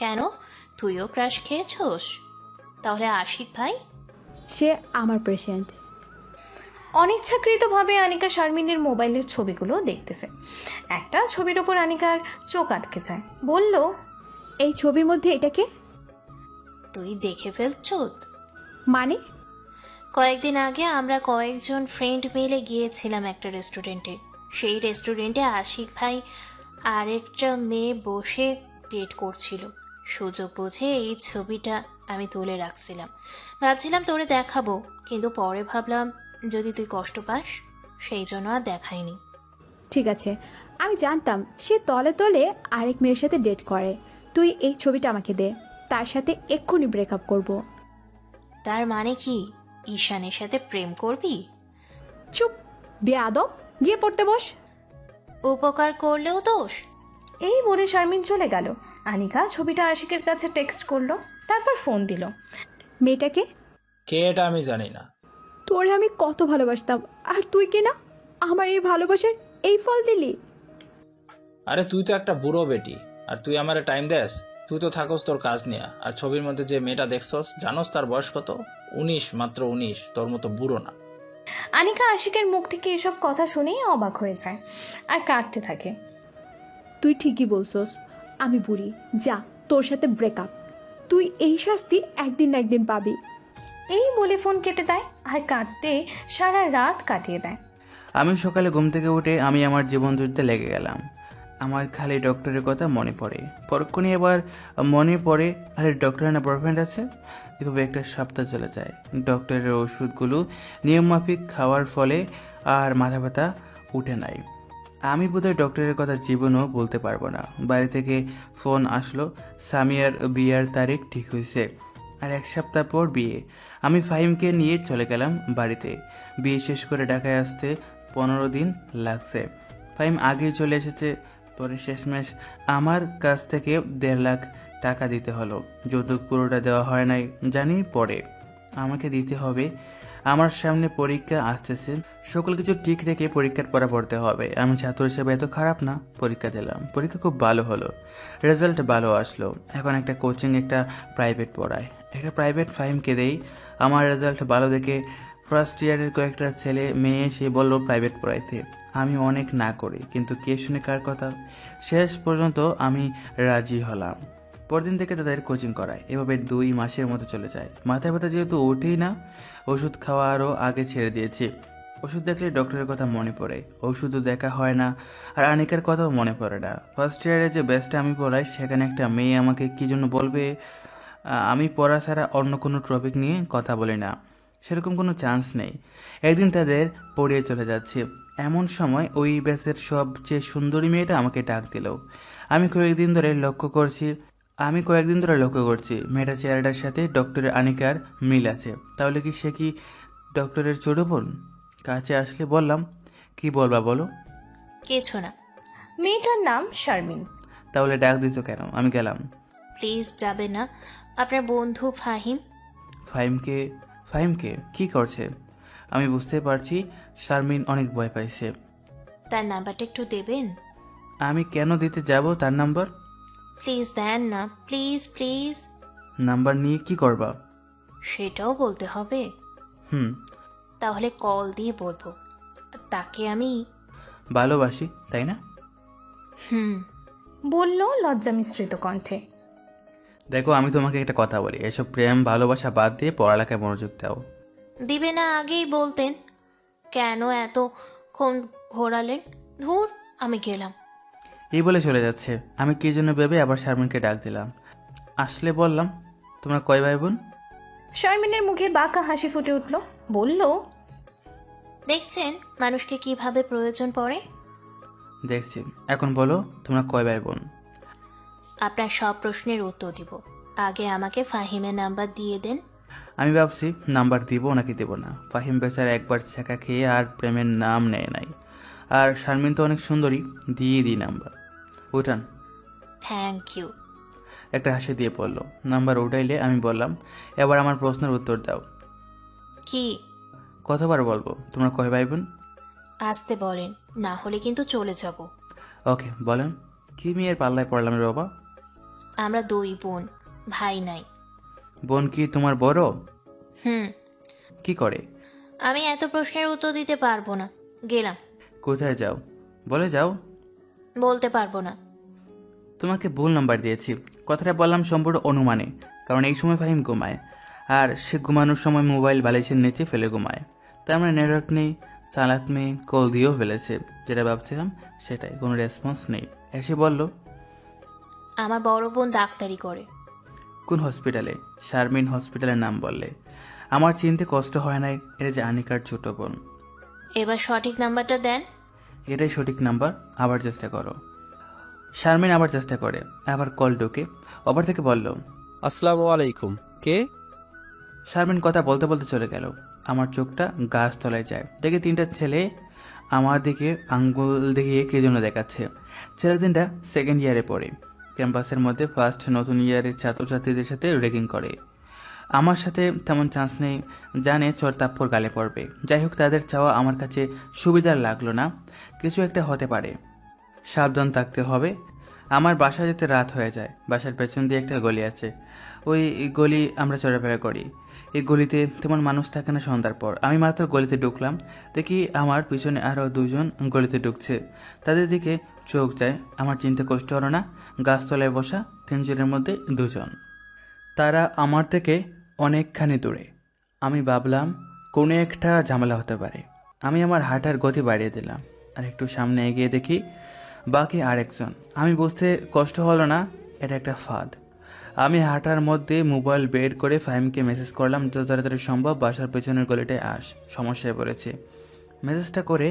S9: কেন, তুইও ক্রাশ খেয়েছোস? তাহলে আশিক ভাই?
S2: সে আমার পেশেন্ট।
S7: অনিচ্ছাকৃতভাবে আনিকা শারমিনের মোবাইলের ছবিগুলো দেখতেছে। একটা ছবির ওপর আনিকার চোখ আটকে যায়। বলল,
S2: এই ছবির মধ্যে এটাকে?
S9: তুই দেখে ফেলছোত?
S2: মানে?
S9: কয়েকদিন আগে আমরা কয়েকজন ফ্রেন্ড মিলে গিয়েছিলাম একটা রেস্টুরেন্টে। সেই রেস্টুরেন্টে আশিক ভাই আরেকটা মেয়ে বসে ডেট করছিল। সুযোগ বুঝে এই ছবিটা আমি তুলে রাখছিলাম, ভাবছিলাম তোরে দেখাবো, কিন্তু পরে ভাবলাম যদি তুই কষ্ট পাস, সেই জন্য আর দেখাইনি।
S2: ঠিক আছে, আমি জানতাম সে তলে তলে আরেক মেয়ের সাথে ডেট করে। তুই এই ছবিটা আমাকে দে, তার সাথে এক্ষুনি ব্রেকআপ করব।
S9: তার মানে কি ঈশানের সাথে প্রেম করবি?
S2: চুপ বেয়াদব, গিয়ে পড়তে বস।
S9: উপকার করলেও দোষ?
S7: এই বলে শারমিন চলে গেল। আনিকা ছবিটা আশিকের কাছে টেক্সট করলো, তারপর ফোন দিল।
S2: মেয়েটাকে?
S8: কে এটা আমি জানি না।
S2: তোরে আমি কত ভালোবাসতাম, আর তুই কি না আমার এই ভালোবাসার এই ফল দিলি?
S8: আরে তুই তো একটা বুড়ো বেটি, আর তুই আমারে টাইম দেস? তুই তো থাকস তোর কাজ নিয়ে। আর ছবির মধ্যে যে মেয়েটা দেখছস, জানোস তার বয়স কত? 19, মাত্র 19। তোর মতো বুড়ো না।
S7: আনিকা আশিকের মুখ থেকে এসব কথা শুনেই অবাক হয়ে যায় আর কাঁদতে থাকে।
S2: তুই ঠিকই বলছস, আমি বুড়ি। যা, তোর সাথে ব্রেকআপ। তুই এই শাস্তি একদিন না একদিন পাবি।
S7: এই বলে ফোন কেটে দেয় আর কাঁদতে সারা রাত কাটিয়ে দেয়।
S1: আমি সকালে ঘুম থেকে উঠে আমি আমার জীবন যুদ্ধে লেগে গেলাম। আমার খালি ডক্টরের কথা মনে পড়ে। পরক্ষণে এবার মনে পড়ে, আরে ডক্টরের না বয়ফ্রেন্ড আছে। এভাবে একটা সপ্তাহ চলে যায়। ডক্টরের ওষুধগুলো নিয়মমাফিক খাওয়ার ফলে আর মাথা ব্যথা উঠে নাই। আমি বোধহয় ডক্টরের কথা জীবনও বলতে পারবো না। বাড়ি থেকে ফোন আসলো, সামিয়ার বিয়ার তারিখ ঠিক হয়েছে, আর 1 সপ্তাহ পর বিয়ে। আমি ফাহিমকে নিয়ে চলে গেলাম বাড়িতে। বিয়ে শেষ করে ঢাকায় আসতে 15 দিন লাগছে। ফাহিম আগেই চলে এসেছে। পরে শেষমেশ আমার কাছ থেকে 1.5 লাখ টাকা দিতে হলো। যৌতুক পুরোটা দেওয়া হয় নাই জানি, পরে আমাকে দিতে হবে। আমার সামনে পরীক্ষা আসতেছে, সকল কিছু ঠিক রেখে পরীক্ষার পড়া পড়তে হবে। আমি ছাত্র হিসেবে এত খারাপ না। পরীক্ষা দিলাম, পরীক্ষা খুব ভালো হলো, রেজাল্ট ভালো আসলো। এখন একটা কোচিং, একটা প্রাইভেট পড়ায়। একটা প্রাইভেট ফাহিমকে দেই। আমার রেজাল্ট ভালো দেখে ফার্স্ট ইয়ারের কয়েকটা ছেলে মেয়ে এসে বললো প্রাইভেট পড়াইতে। আমি অনেক না করি, কিন্তু কে শুনে কার কথা। শেষ পর্যন্ত আমি রাজি হলাম। পরদিন থেকে তাদের কোচিং করায়। এভাবে 2 মাসের মতো চলে যায়। মাথা ব্যথা যেহেতু ওঠেই না, ওষুধ খাওয়া আরও আগে ছেড়ে দিয়েছি। ওষুধ দেখলে ডক্টরের কথা মনে পড়ে, ওষুধও দেখা হয় না। আর আনিকার কথাও মনে পড়ে না। ফার্স্ট ইয়ারে যে বেস্টে আমি পড়াই, সেখানে একটা মেয়ে আমাকে কী জন্য বলবে। আমি পড়া ছাড়া অন্য কোনো টপিক নিয়ে কথা বলি না, সেরকম কোনো চান্স নেই। একদিন তাদের পড়িয়ে চলে যাচ্ছে, এমন সময় ওই ব্যাচের সবচেয়ে সুন্দরী মেয়েটা আমাকে ডাক দিল। আমি কয়েকদিন ধরে লক্ষ্য করছি মেয়েটা চেহারাটার সাথে ডক্টরের আনিকার মিল আছে। তাহলে কি সে কি ডক্টরের ছোট বোন? কাছে আসলে বললাম, কি বলবা বলো?
S9: কিছু না।
S7: মেয়েটার নাম শারমিন।
S1: তাহলে ডাক দিছো কেন? আমি গেলাম।
S9: প্লিজ যাবে না, আপনার বন্ধু ফাহিম।
S1: ফাহিমকে কি করছে? আমি বুঝতে পারছি শারমিন অনেক ভয় পাইছে।
S9: তার নাম্বারটা একটু দেবেন?
S1: আমি কেন দিতে যাব তার নাম্বার?
S9: প্লিজ দেন না, প্লিজ প্লিজ।
S1: নাম্বার নিয়ে কি করবা?
S9: সেটাও বলতে হবে?
S1: হুম।
S9: তাহলে কল দিয়ে বলবো তাকে আমি।
S1: ভালোবাসি, তাই না?
S9: হুম।
S7: বলল লজ্জা মিশ্রিত কণ্ঠে।
S1: দেখো, আমি তোমাকে একটা কথা বলি, এসব প্রেম ভালোবাসা বাদ দিয়ে পড়ালেখায় মনোযোগ দাও।
S9: দিবে না আগেই বলতেন, কেন এতক্ষণ ঘোরালেন? ধুর, আমি গেলাম।
S1: এই বলে চলে যাচ্ছে। আমি কি জন্য ভেবে আবার শারমিনকে ডাক দিলাম। আসলে বললাম, তোমরা কয় ভাই বোন?
S7: শারমিনের মুখে বাঁকা হাসি ফুটে উঠল। বলল,
S9: দেখছেন মানুষকে কিভাবে প্রয়োজন পড়ে?
S1: দেখছি। এখন বলো, তোমরা কয় ভাই বোন?
S9: আপনার সব প্রশ্নের উত্তর দিব, আগে আমাকে ফাহিমের নাম্বার দিয়ে দেন।
S1: আমি ভাবছি নাম্বার দিব নাকি দেব না। ফাহিম বেচারা একবার ছেঁকা খেয়ে আর প্রেমের নাম নেয় নাই। আর শারমিন তো অনেক সুন্দরী, দিয়ে দিই নাম্বার। উঠান।
S9: Thank you.
S1: একটা হাসি দিয়ে পড়লো। নাম্বার উঠাইলে আমি বললাম, এবার আমার প্রশ্নের উত্তর দাও।
S9: কি?
S1: কতবার বলবো তোমরা কয় ভাই বোন?
S9: আসতে বলেন, না হলে কিন্তু চলে যাব।
S1: ওকে, বলেন। কি মেয়ের পাল্লায় পড়লাম রে বাবা?
S9: আমরা 2 বোন, ভাই নাই।
S1: বোন কি তোমার বড়?
S9: হুম।
S1: কি করে?
S9: আমি এত প্রশ্নের উত্তর দিতে পারবো না, গেলাম।
S1: কোথায় যাও? বলে যাও।
S9: বলতে পারবো না।
S1: তোমাকে ভুল নাম্বার দিয়েছি। কথাটা বললাম সম্পূর্ণ অনুমানে, কারণ এই সময় ফাহিম ঘুমায়। আর সে ঘুমানোর সময় মোবাইল বালিশের নিচে ফেলে ঘুমায়। তার মানে নেটওয়ার্ক নেই। চালাক মেয়ে, কল দিয়েও ফেলেছে। যেটা ভাবছিলাম সেটাই, কোনো রেসপন্স নেই। এসে বলল,
S9: আমার বড় বোন ডাক্তারি করে।
S1: কোন হসপিটালে? শারমিন হসপিটালের নাম বললে। আমার চিনতে কষ্ট হয় নাই, এটা যে আনিকার ছোট বোন।
S9: এবার সঠিক নাম্বারটা দেন।
S1: এটাই সঠিক নাম্বার, আবার চেষ্টা করো। শারমিন আবার চেষ্টা করে, আবার কল ঢোকে। অপর থেকে বলল,
S3: আসসালামু আলাইকুম। কে?
S1: শারমিন কথা বলতে বলতে চলে গেল। আমার চোখটা গাছ তলায় যায়, দেখে 3টা ছেলে আমার দিকে আঙ্গুল দেখিয়ে কে জন্য দেখাচ্ছে। ছেলে 3টা সেকেন্ড ইয়ারে পড়ে, ক্যাম্পাসের মধ্যে ফার্স্ট নতুন ইয়ারের ছাত্রছাত্রীদের সাথে রেগিং করে। আমার সাথে তেমন চান্স নেই, জানে চর তাপ্পর গালে পড়বে। যাই হোক, তাদের চাওয়া আমার কাছে সুবিধার লাগলো না। কিছু একটা হতে পারে, সাবধান থাকতে হবে। আমার বাসা যেতে রাত হয়ে যায়। বাসার পেছন দিয়ে একটা গলি আছে, ওই গলি আমরা চলাফেরা করি। এই গলিতে তেমন মানুষ থাকে না সন্ধ্যার পর। আমি মাত্র গলিতে ঢুকলাম, দেখি আমার পিছনে আরও 2 জন গলিতে ঢুকছে। তাদের দিকে চোখ যায়। আমার চিনতে কষ্ট হলো না, গাছতলায় বসা 3 জনের মধ্যে 2 জন। তারা আমার থেকে অনেকখানি দূরে। আমি ভাবলাম কোনো একটা ঝামেলা হতে পারে। আমি আমার হাঁটার গতি বাড়িয়ে দিলাম, আর একটু সামনে এগিয়ে দেখি বাকি আরেকজন। আমি বুঝতে কষ্ট হলো না, এটা একটা ফাঁদ। আমি হাঁটার মধ্যে মোবাইল বের করে ফাহিমকে মেসেজ করলাম, যত তাড়াতাড়ি সম্ভব বাসার পেছনের গলিটায় আস, সমস্যায় পড়েছি। মেসেজটা করে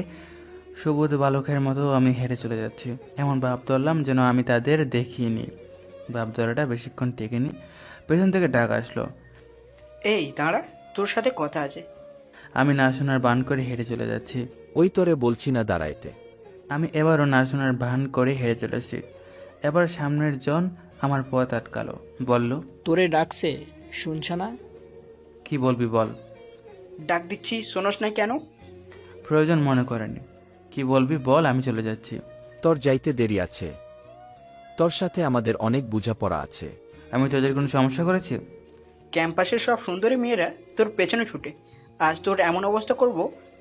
S1: সবুজ বালকের মতো আমি হেঁটে চলে যাচ্ছি। এমন ভাব ধরলাম যেন আমি তাদের দেখিনি। ভাব ধরাটা বেশিক্ষণ টেকেনি। পেছন থেকে ডাক আসলো,
S10: এই দাঁড়া, তোর সাথে কথা আছে।
S1: আমি না শোনার বান করে হেঁটে চলে যাচ্ছি।
S11: ওই তোরে বলছি না দাঁড়াইতে।
S1: আমি এবারও না শোনার ভান করে হেঁটে চলেছি। এবার সামনের জন আমার পথ আটকালো, বলল,
S10: তোরে ডাকছে, শুনছ না?
S1: কি বলবি বল।
S10: ডাক দিচ্ছি, শোনস না কেন?
S1: প্রয়োজন মনে করেনি। কি বলবি বল, আমি চলে যাচ্ছি।
S11: তোর যাইতে দেরি আছে, তোর সাথে আমাদের অনেক বোঝাপড়া আছে।
S1: আমি তোদের কোনো সমস্যা করেছি?
S10: ক্যাম্পাসের সব সুন্দরী মেয়েরা তোর পেছনে ছুটে। আজ তোর এমন অবস্থা করব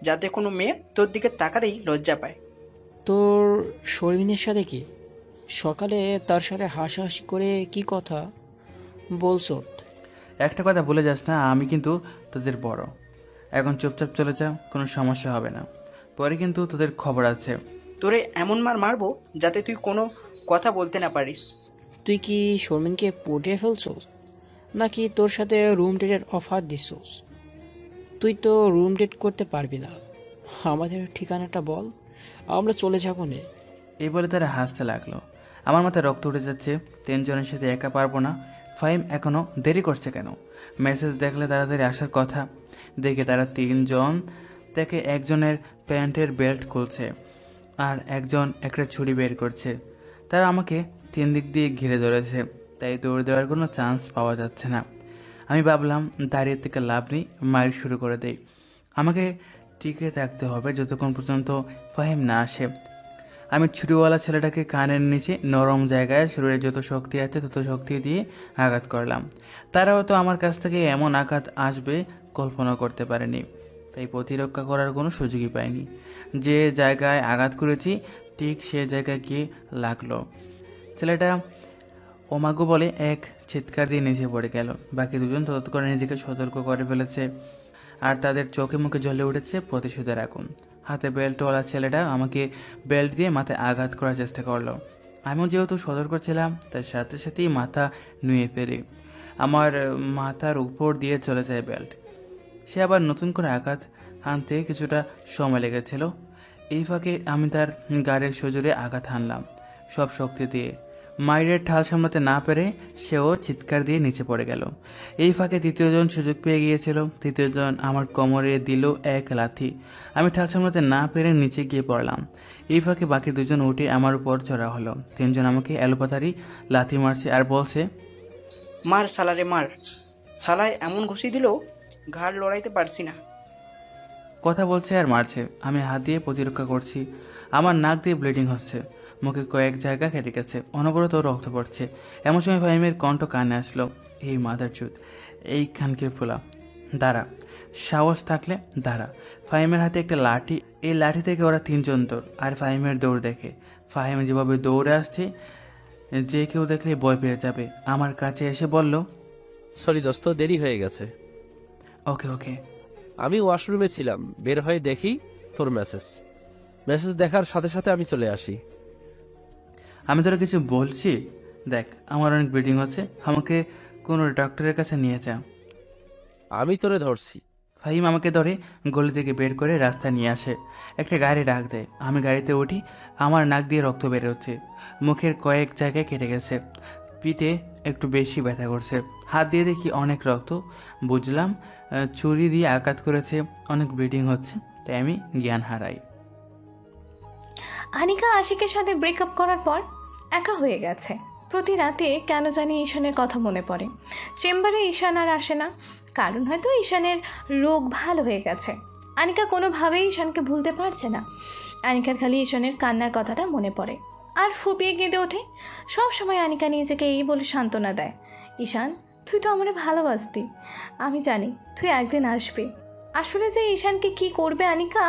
S10: যাতে কোনো মেয়ে তোর দিকে তাকাতেই লজ্জা পায়।
S12: তোর শর্মিনের সাথে কি? সকালে তার সাথে হাসাহাসি করে কি কথা বলছ?
S1: একটা কথা বলে যাস না, আমি কিন্তু তোদের বড়। এখন চুপচাপ চলে যা, কোনো সমস্যা হবে না। পরে কিন্তু তোদের খবর আছে।
S10: তোরে এমন মার মারবো যাতে তুই কোনো কথা বলতে না পারিস।
S12: তুই কি শর্মিনকে পটিয়ে ফেলছস, নাকি তোর সাথে রুম ডেটের অফার দিছস? তুই তো রুম ডেট করতে পারবি না। আমাদের ঠিকানাটা বল, আমরা চলে যাবো নে।
S1: এই বলে তারা হাসতে লাগলো। আমার মাথায় রক্ত উঠে যাচ্ছে। 3 জনের সাথে একা পারবো না। ফাহিম এখনো দেরি করছে কেন? মেসেজ দেখলে তাড়াতাড়ি আসার কথা। দেখে তারা 3 জন থেকে একজনের প্যান্টের বেল্ট খুলছে, আর একজন একটা ছুরি বের করছে। তারা আমাকে 3 দিক দিয়ে ঘিরে ধরেছে, তাই দৌড় দেওয়ার কোনো চান্স পাওয়া যাচ্ছে না। আমি ভাবলাম দাঁড়িয়ে থেকে লাভ নেই, মার শুরু করে দেই। আমাকে টিকে থাকতে হবে যতক্ষণ পর্যন্ত ফাহিম না আসে। আমি ছুরিওয়ালা ছেলেটাকে কানের নিচে নরম জায়গায় শরীরে যত শক্তি আছে তত শক্তি দিয়ে আঘাত করলাম। তারাও তো আমার কাছ থেকে এমন আঘাত আসবে কল্পনা করতে পারেনি, তাই প্রতিরক্ষা করার কোনো সুযোগই পাইনি। যে জায়গায় আঘাত করেছি ঠিক সে জায়গায় গিয়ে লাগলো। ছেলেটা ওমাগো বলে এক চিৎকার দিয়ে নিচে পড়ে গেল। বাকি দুজন ততক্ষণে নিজেকে সতর্ক করে ফেলেছে আর তাদের চোখে মুখে জ্বলে উঠেছে প্রতিশোধের আগুন। হাতে বেল্টওয়ালা ছেলেটা আমাকে বেল্ট দিয়ে মাথায় আঘাত করার চেষ্টা করলো। আমিও যেহেতু সতর্ক ছিলাম তার সাথে সাথেই মাথা নুয়ে ফেলি। আমার মাথার উপর দিয়ে চলে যায় বেল্ট। সে আবার নতুন করে আঘাত হানতে কিছুটা সময় লেগেছিল। এই ফাঁকে আমি তার গাড়ির সজোরে আঘাত হানলাম সব শক্তি দিয়ে। মায়ের ঠাল সামলাতে না পেরে সেও চিৎকার দিয়ে নিচে পড়ে গেল। এই ফাঁকে তৃতীয়জন সুযোগ পেয়ে গিয়েছিল। তৃতীয়জন আমার কোমরে দিল এক লাথি। আমি ঠাল সামলাতে না পেরে নিচে গিয়ে পড়লাম। এই ফাঁকে বাকি দুজন উঠে আমার উপর চড়া হলো। তিনজন আমাকে এলোপাতারি লাথি মারছে আর বলছে,
S10: মার সালারে মার, সালায় এমন ঘুষি দিল ঘাড় লড়াইতে পারছি না।
S1: কথা বলছে আর মারছে। আমি হাত দিয়ে প্রতিরক্ষা করছি। আমার নাক দিয়ে ব্লিডিং হচ্ছে, মুখে কয়েক জায়গা কেটে গেছে, অনবরত রক্ত পড়ছে। এমন সময় ফাহিমের কণ্ঠ কানে আসলো, এই মাদার চুত, এই খানকির ফোলা, দাঁড়া, সাহস থাকলে দাঁড়া। ফাহিমের হাতে একটা লাঠি, এই লাঠি থেকে ওরা তিনজন দৌড়। আর ফাহিমের দৌড় দেখে ফাহিম যেভাবে দৌড়ে আসছে যে কেউ দেখলে ভয় পেয়ে যাবে। আমার কাছে এসে বলল,
S3: সরি দোস্ত, দেরি হয়ে গেছে।
S1: ওকে ওকে।
S3: আমি ওয়াশরুমে ছিলাম, বের হয়ে দেখি তোর মেসেজ দেখার সাথে সাথে আমি চলে আসি।
S1: আমি তোরা কিছু বলছি? দেখ আমার অনেক ব্লিডিং হচ্ছে, আমাকে কোনো ডক্টরের কাছে নিয়ে যা।
S3: আমি তোরে ধরছি।
S1: ফাহিম আমাকে ধরে গলি থেকে বের করে রাস্তায় নিয়ে আসে। একটা গাড়ি ডাক দেয়। আমি গাড়িতে উঠি। আমার নাক দিয়ে রক্ত বের হচ্ছে, মুখের কয়েক জায়গায় কেটে গেছে, পিঠে একটু বেশি ব্যথা করছে। হাত দিয়ে দেখি অনেক রক্ত। বুঝলাম ছুরি দিয়ে আঘাত করেছে, অনেক ব্লিডিং হচ্ছে, তাই আমি জ্ঞান হারাই।
S7: আনিকা আশিকের সাথে ব্রেকআপ করার পর একা হয়ে গেছে। প্রতি রাতে কেন জানি ঈশানের কথা মনে পড়ে। চেম্বারে ঈশান আর আসে না, কারণ হয়তো ঈশানের রোগ ভালো হয়ে গেছে। আনিকা কোনোভাবেই ঈশানকে ভুলতে পারছে না। আনিকার খালি ঈশানের কান্নার কথাটা মনে পড়ে আর ফুপিয়ে কেঁদে ওঠে। সব সময় আনিকা নিজেকে এই বলে সান্ত্বনা দেয়, ঈশান তুই তো আমারে ভালোবাসতি, আমি জানি তুই একদিন আসবি। আসলে যে ঈশানকে কি করবে আনিকা,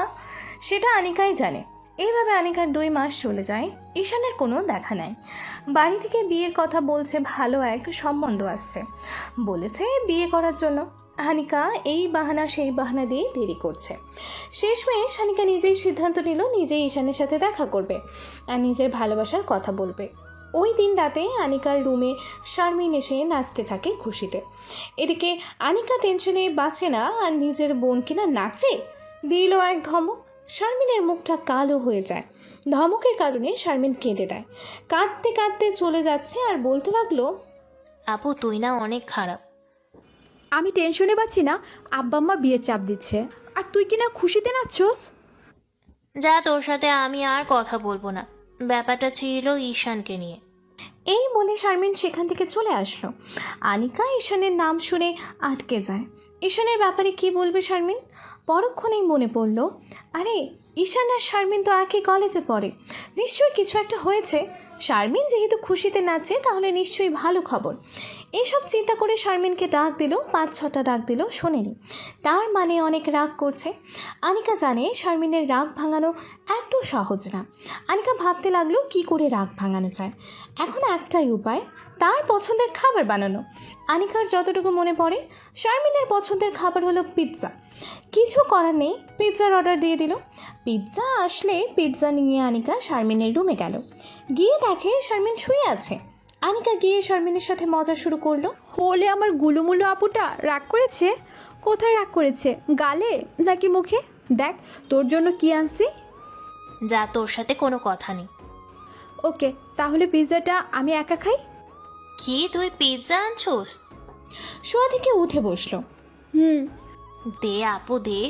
S7: সেটা আনিকাই জানে। এইভাবে আনিকার 2 মাস চলে যায়, ঈশানের কোনো দেখা নাই। বাড়ি থেকে বিয়ের কথা বলছে, ভালো এক সম্বন্ধ আসছে, বলেছে বিয়ে করার জন্য। আনিকা এই বাহানা সেই বাহানা দিয়ে দেরি করছে। শেষমেশ আনিকা নিজেই সিদ্ধান্ত নিল নিজেই ঈশানের সাথে দেখা করবে আর নিজের ভালোবাসার কথা বলবে। ওই দিন রাতে আনিকার রুমে শারমিন এসে নাচতে থাকে খুশিতে। এদিকে আনিকা টেনশনে বাঁচে না আর নিজের বোন কিনা নাচে, দিল এক ধমক। শারমিনের মুখটা কালো হয়ে যায়। ধমকের কারণে শারমিন কেঁদে দেয়। কাঁদতে কাঁদতে চলে যাচ্ছে আর বলতে লাগলো,
S9: আপু তুই না অনেক খারাপ।
S2: আমি টেনশনে পাচ্ছি না, আব্বা আম্মা বিয়ের চাপ দিচ্ছে আর তুই কিনা খুশিতে নাচছস।
S9: যা, তোর সাথে আমি আর কথা বলবো না। ব্যাপারটা ছিল ঈশানকে নিয়ে।
S7: এই বলে শারমিন সেখান থেকে চলে আসলো। আনিকা ঈশানের নাম শুনে আটকে যায়। ঈশানের ব্যাপারে কি বলবে শারমিন? পরক্ষণেই মনে পড়ল, আরে ঈশান আর শারমিন তো একই কলেজে পড়ে, নিশ্চয়ই কিছু একটা হয়েছে। শারমিন যেহেতু খুশিতে নাচে তাহলে নিশ্চয়ই ভালো খবর। এইসব চিন্তা করে শারমিনকে ডাক দিল, 5-6টা ডাক দিল, শোনেনি। তার মানে অনেক রাগ করছে। আনিকা জানে শারমিনের রাগ ভাঙানো এত সহজ না। আনিকা ভাবতে লাগলো কি করে রাগ ভাঙানো যায়। এখন একটাই উপায়, তার পছন্দের খাবার বানানো। আনিকার যতটুকু মনে পড়ে শারমিনের পছন্দের খাবার হলো পিৎজা। কিছু করার নেই, পিৎজার অর্ডার দিয়ে দিল। পিৎজা আসলে পিৎজা নিয়ে আনিকা শারমিনের রুমে গেল। গিয়ে দেখে শারমিন শুয়ে আছে। আনিকা গিয়ে শারমিনের সাথে মজা শুরু করলো।
S2: হলে আমার গুলুমুলু আপুটা রাগ করেছে। কোথায় রাগ করেছে, গালে নাকি মুখে? দেখ তোর জন্য কি আনছি।
S9: যা, তোর সাথে কোনো কথা নেই।
S2: ওকে, তাহলে পিৎজাটা আমি একা খাই।
S9: কি তুই পিৎজা আনছোস?
S7: শোয়া থেকে উঠে বসলো।
S9: দে আপু দে।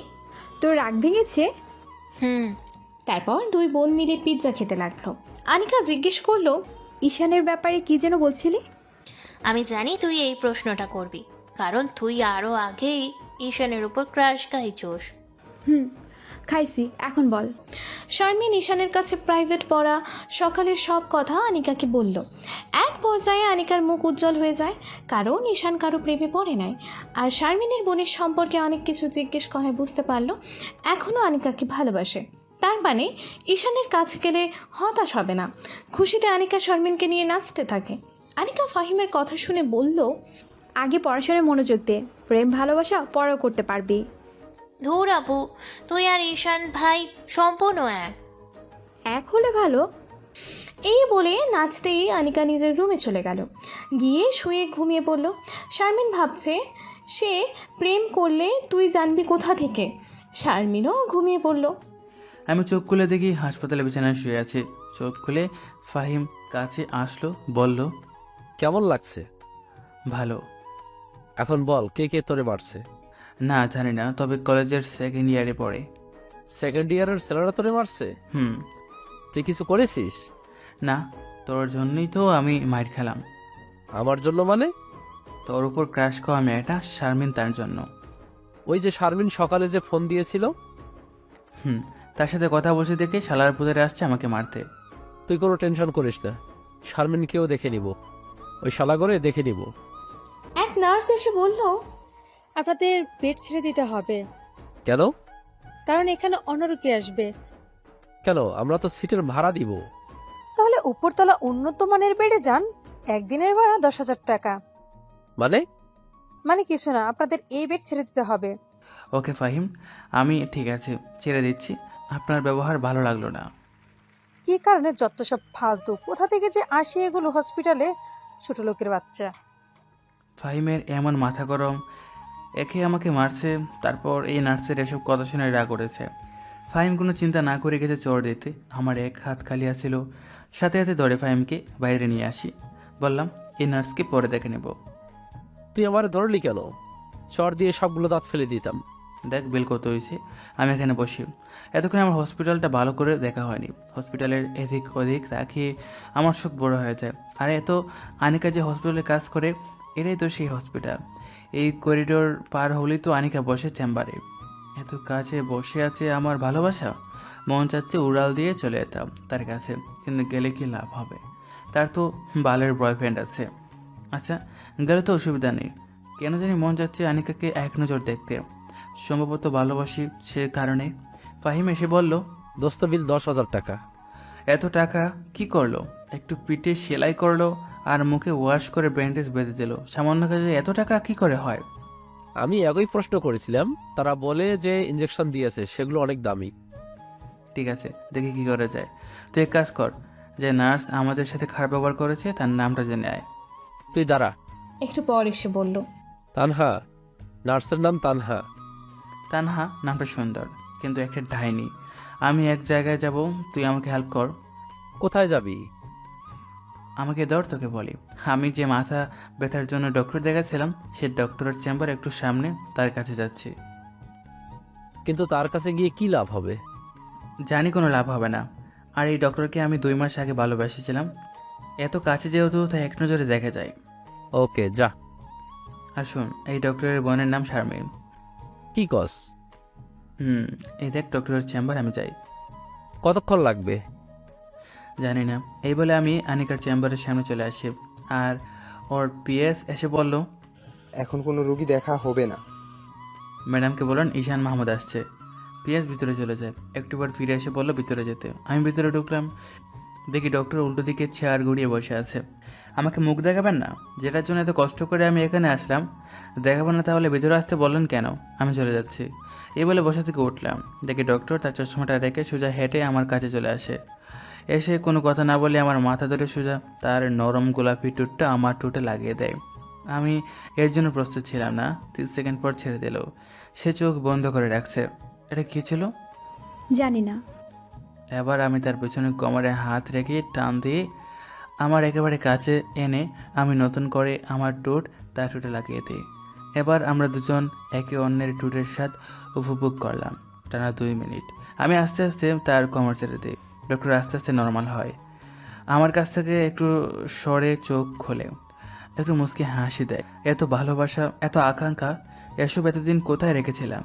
S2: তোর রাগ ভেঙেছে?
S7: তারপর 2 বোন মিলে পিৎজা খেতে লাগলো। আনিকা জিজ্ঞেস করলো,
S2: ঈশানের ব্যাপারে কি যেন বলছিলি?
S9: আমি জানি তুই এই প্রশ্নটা করবি, কারণ তুই আরো আগেই ঈশানের উপর ক্রাশ খাইছোস।
S2: খাইছি, এখন বল।
S7: শারমিন ঈশানের কাছে প্রাইভেট পড়া সকালের সব কথা আনিকাকে বলল। এক পর্যায়ে আনিকার মুখ উজ্জ্বল হয়ে যায়, কারণ ঈশান কারো প্রেমে পড়ে নাই। আর শারমিনের বোনের সম্পর্কে অনেক কিছু জিজ্ঞেস করায় বুঝতে পারলো এখনও আনিকাকে ভালোবাসে। তার মানে ঈশানের কাছে গেলে হতাশ হবে না। খুশিতে আনিকা শারমিনকে নিয়ে নাচতে থাকে। আনিকা ফাহিমের কথা শুনে বলল,
S2: আগে পড়াশোনায় মনোযোগ দে, প্রেম ভালোবাসা পরেও করতে পারবি।
S9: ধুর আপু, তুই আর ঈশান ভাই সম্পূর্ণ এক।
S2: এক হলে ভালো।
S7: এই বলে নাচতেই আনিকা নিজের রুমে চলে গেল, গিয়ে শুয়ে ঘুমিয়ে পড়ল। শারমিন ভাবছে সে প্রেম করলে তুই জানবি কোথা থেকে। শারমিনও ঘুমিয়ে পড়ল।
S1: আমি চোখ খুলে দেখি হাসপাতালে বিছানায় শুয়ে আছে। চোখ খুলে ফাহিম কাছে আসলো, বলল,
S3: কেমন লাগছে?
S1: ভালো।
S3: এখন বল, কে কে তোরে মারছে?
S1: না জানি না, তবে কলেজের সেকেন্ড ইয়ারে পড়ে।
S3: সেকেন্ড ইয়ারের ছেলেরা তোরে মারছে?
S1: হুম।
S3: তুই কিছু করেছিস?
S1: না, তোর জন্যই তো আমি মাইর খেলাম।
S3: আমার জন্য মানে?
S1: তোর উপর ক্রাশ খাওয়া মেয়েটা শারমিন, তার জন্য।
S3: ওই যে শারমিন সকালে যে ফোন দিয়েছিল?
S1: তার সাথে কথা বলতে দেখে শালার পুজারে আসছে আমাকে মারতে।
S3: তুই কোনো টেনশন করিস না, শারমিনকেও দেখে নিব, ওই শালাগরে দেখে নিব।
S7: এক নার্স এসে বলল,
S13: আপনাদের বেড ছেড়ে দিতে হবে,
S3: কেন?
S13: কারণ এখানে অন্য রোগী আসবে।
S3: কেন? আমরা তো সিটের ভাড়া দিব।
S13: তাহলে উপরতলা উন্নত মানের বেডে যান, একদিনের ভাড়া 10,000 টাকা।
S3: মানে
S13: কিছু না, আপনাদের এই বেড ছেড়ে দিতে হবে।
S1: ওকে ফাহিম, আমি ঠিক আছে, ছেড়ে দিচ্ছি। আপনার ব্যবহার ভালো লাগলো না।
S13: কি কারণে যত সব ফালতু, কোথা থেকে যে আসে এগুলো হসপিটালে, ছোট লোকের বাচ্চা।
S1: ফাহিমের এমন মাথা গরম, একে আমাকে মারছে, তারপর এই নার্সের এসব কথা শুনে রাগ করেছে। ফাহিম কোনো চিন্তা না করে গেছে চড় দিতে। আমার এক হাত খালি আসছিল, সাথে সাথে ধরে ফাহিমকে বাইরে নিয়ে আসি। বললাম, এই নার্সকে পরে দেখে নেব।
S3: তুই আমার ধরলি কেন? চর দিয়ে সবগুলো দাঁত ফেলে দিতাম।
S1: দেখ বিল কত হয়েছে, আমি এখানে বসি। এতক্ষণ আমার হসপিটালটা ভালো করে দেখা হয়নি। হসপিটালের এদিক ওদিক তাকিয়ে আমার চোখ বড় হয়ে যায়। আর এত আনিকা যে হসপিটালে কাজ করে, এটাই তো সেই হসপিটাল। এই করিডোর পার হলেই তো আনিকা বসে চেম্বারে। এত কাছে বসে আছে আমার ভালোবাসা। মন চাচ্ছে উড়াল দিয়ে চলে যেতাম তার কাছে, কিন্তু গেলে কি লাভ হবে? তার তো বালের বয়ফ্রেন্ড আছে। আচ্ছা, গেলে তো অসুবিধা নেই। কেন জানি মন যাচ্ছে আনিকাকে এক নজর দেখতে। সম্ভবত ভালোবাসি সে কারণে। ফাহিম এসে বলল,
S3: দোস্ত বিল 10,000 টাকা।
S1: এত টাকা কি করলো? একটু পিঠে সেলাই করলো আর মুখে ওয়াশ করে ব্যান্ডেজ বেঁধে দিল। সামান্য কাজে এত টাকা কি করে হয়?
S3: আমি একই প্রশ্ন করেছিলাম, তারা বলে যে ইঞ্জেকশন দিয়েছে সেগুলো অনেক দামি।
S1: ঠিক আছে, দেখি কি করা যায়। তুই এক কাজ কর, যে নার্স আমাদের সাথে খারাপ ব্যবহার করেছে তার নামটা জেনে আয়।
S3: তুই দাঁড়া।
S7: একটু পর এসে বলল,
S3: তানহা, নার্সের নাম তানহা।
S1: তানহা নামটা সুন্দর, কিন্তু একটা ডাইনি। আমি এক জায়গায় যাব, তুই আমাকে হেল্প কর।
S3: কোথায় যাবি?
S1: আমাকে ধর, তোকে বলি। আমি যে মাথা ব্যথার জন্য ডক্টর দেখাচ্ছিলাম, সে ডক্টরের চেম্বার একটু সামনে, তার কাছে যাচ্ছি।
S3: কিন্তু তার কাছে গিয়ে কি লাভ হবে?
S1: জানি কোনো লাভ হবে না। আর এই ডক্টরকে আমি 2 মাস আগে ভালোবেসেছিলাম। এত কাছে যেহেতু, তাই এক নজরে দেখা যায়।
S3: ওকে, যা।
S1: আর শোন, এই ডক্টরের বোনের নাম শারমিন।
S3: কি কস?
S1: এই দেখ ডক্টরের চেম্বার, আমি যাই।
S3: কতক্ষণ লাগবে?
S1: জানি না। এই বলে আমি আনিকার চেম্বারের সামনে চলে আসি। আর ওর পিএস এসে বলল,
S5: এখন কোনো রুগী দেখা হবে না।
S1: ম্যাডামকে বলুন ঈশান মাহমুদ আসছে। পিএস ভিতরে চলে যায়। একটু পর ফিরে এসে বলল ভিতরে যেতে। আমি ভিতরে ঢুকলাম, দেখি ডক্টর উল্টো দিকে চেয়ার গড়িয়ে বসে আছে। আমাকে মুখ দেখাবেন না? যেটার জন্য এত কষ্ট করে আমি এখানে আসলাম, দেখাবেন না তাহলে ভিতরে আসতে বললেন কেন? আমি চলে যাচ্ছি। এই বলে বসা থেকে উঠলাম, দেখি ডক্টর তার চশমাটা রেখে সোজা হেঁটে আমার কাছে চলে আসে। এসে কোনো কথা না বলে আমার মাথা ধরে সোজা তার নরম গোলাপি টুটটা আমার টুটে লাগিয়ে দেয়। আমি এর জন্য প্রস্তুত ছিলাম না। 30 সেকেন্ড পর ছেড়ে দিল। সে চোখ বন্ধ করে রাখছে। এটা কী ছিল
S2: জানি না।
S1: এবার আমি তার পেছনে কোমরে হাত রেখে টান দিয়ে আমার একেবারে কাছে এনে আমি নতুন করে আমার টুট তার টুটে লাগিয়ে দিই। এবার আমরা দুজন একে অন্যের টুটের স্বাদ উপভোগ করলাম টানা 2 মিনিট। আমি আস্তে আস্তে তার কোমর ছেড়ে দিই। ডক্টর আস্তে আস্তে নর্মাল হয়। আমার কাছ থেকে একটু সরে চোখ খোলে, একটু মুচকি হাসি দেয়। এত ভালোবাসা, এত আকাঙ্ক্ষা, এসব এতদিন কোথায় রেখেছিলাম?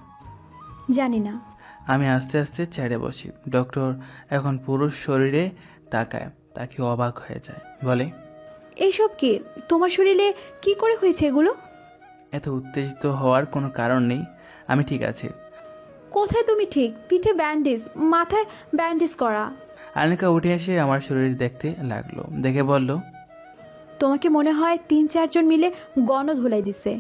S2: জানি না।
S1: আমি আস্তে আস্তে ছেড়ে বসি। ডক্টর এখন পুরো শরীরে তাকায়, তাকে অবাক হয়ে যায়, বলে,
S2: এইসব কি? তোমার শরীরে কি করে হয়েছে এগুলো?
S1: এত উত্তেজিত হওয়ার কোনো কারণ নেই, আমি ঠিক আছি।
S2: কোথায় তুমি ঠিক? পিঠে ব্যান্ডেজ, মাথায় ব্যান্ডেজ করা।
S1: আনিকা উঠে এসে আমার শরীর দেখতে লাগলো, দেখে বলল,
S2: তোমাকে মনে হয় 3-4 জন মিলে গণ ধুলাই দিছে।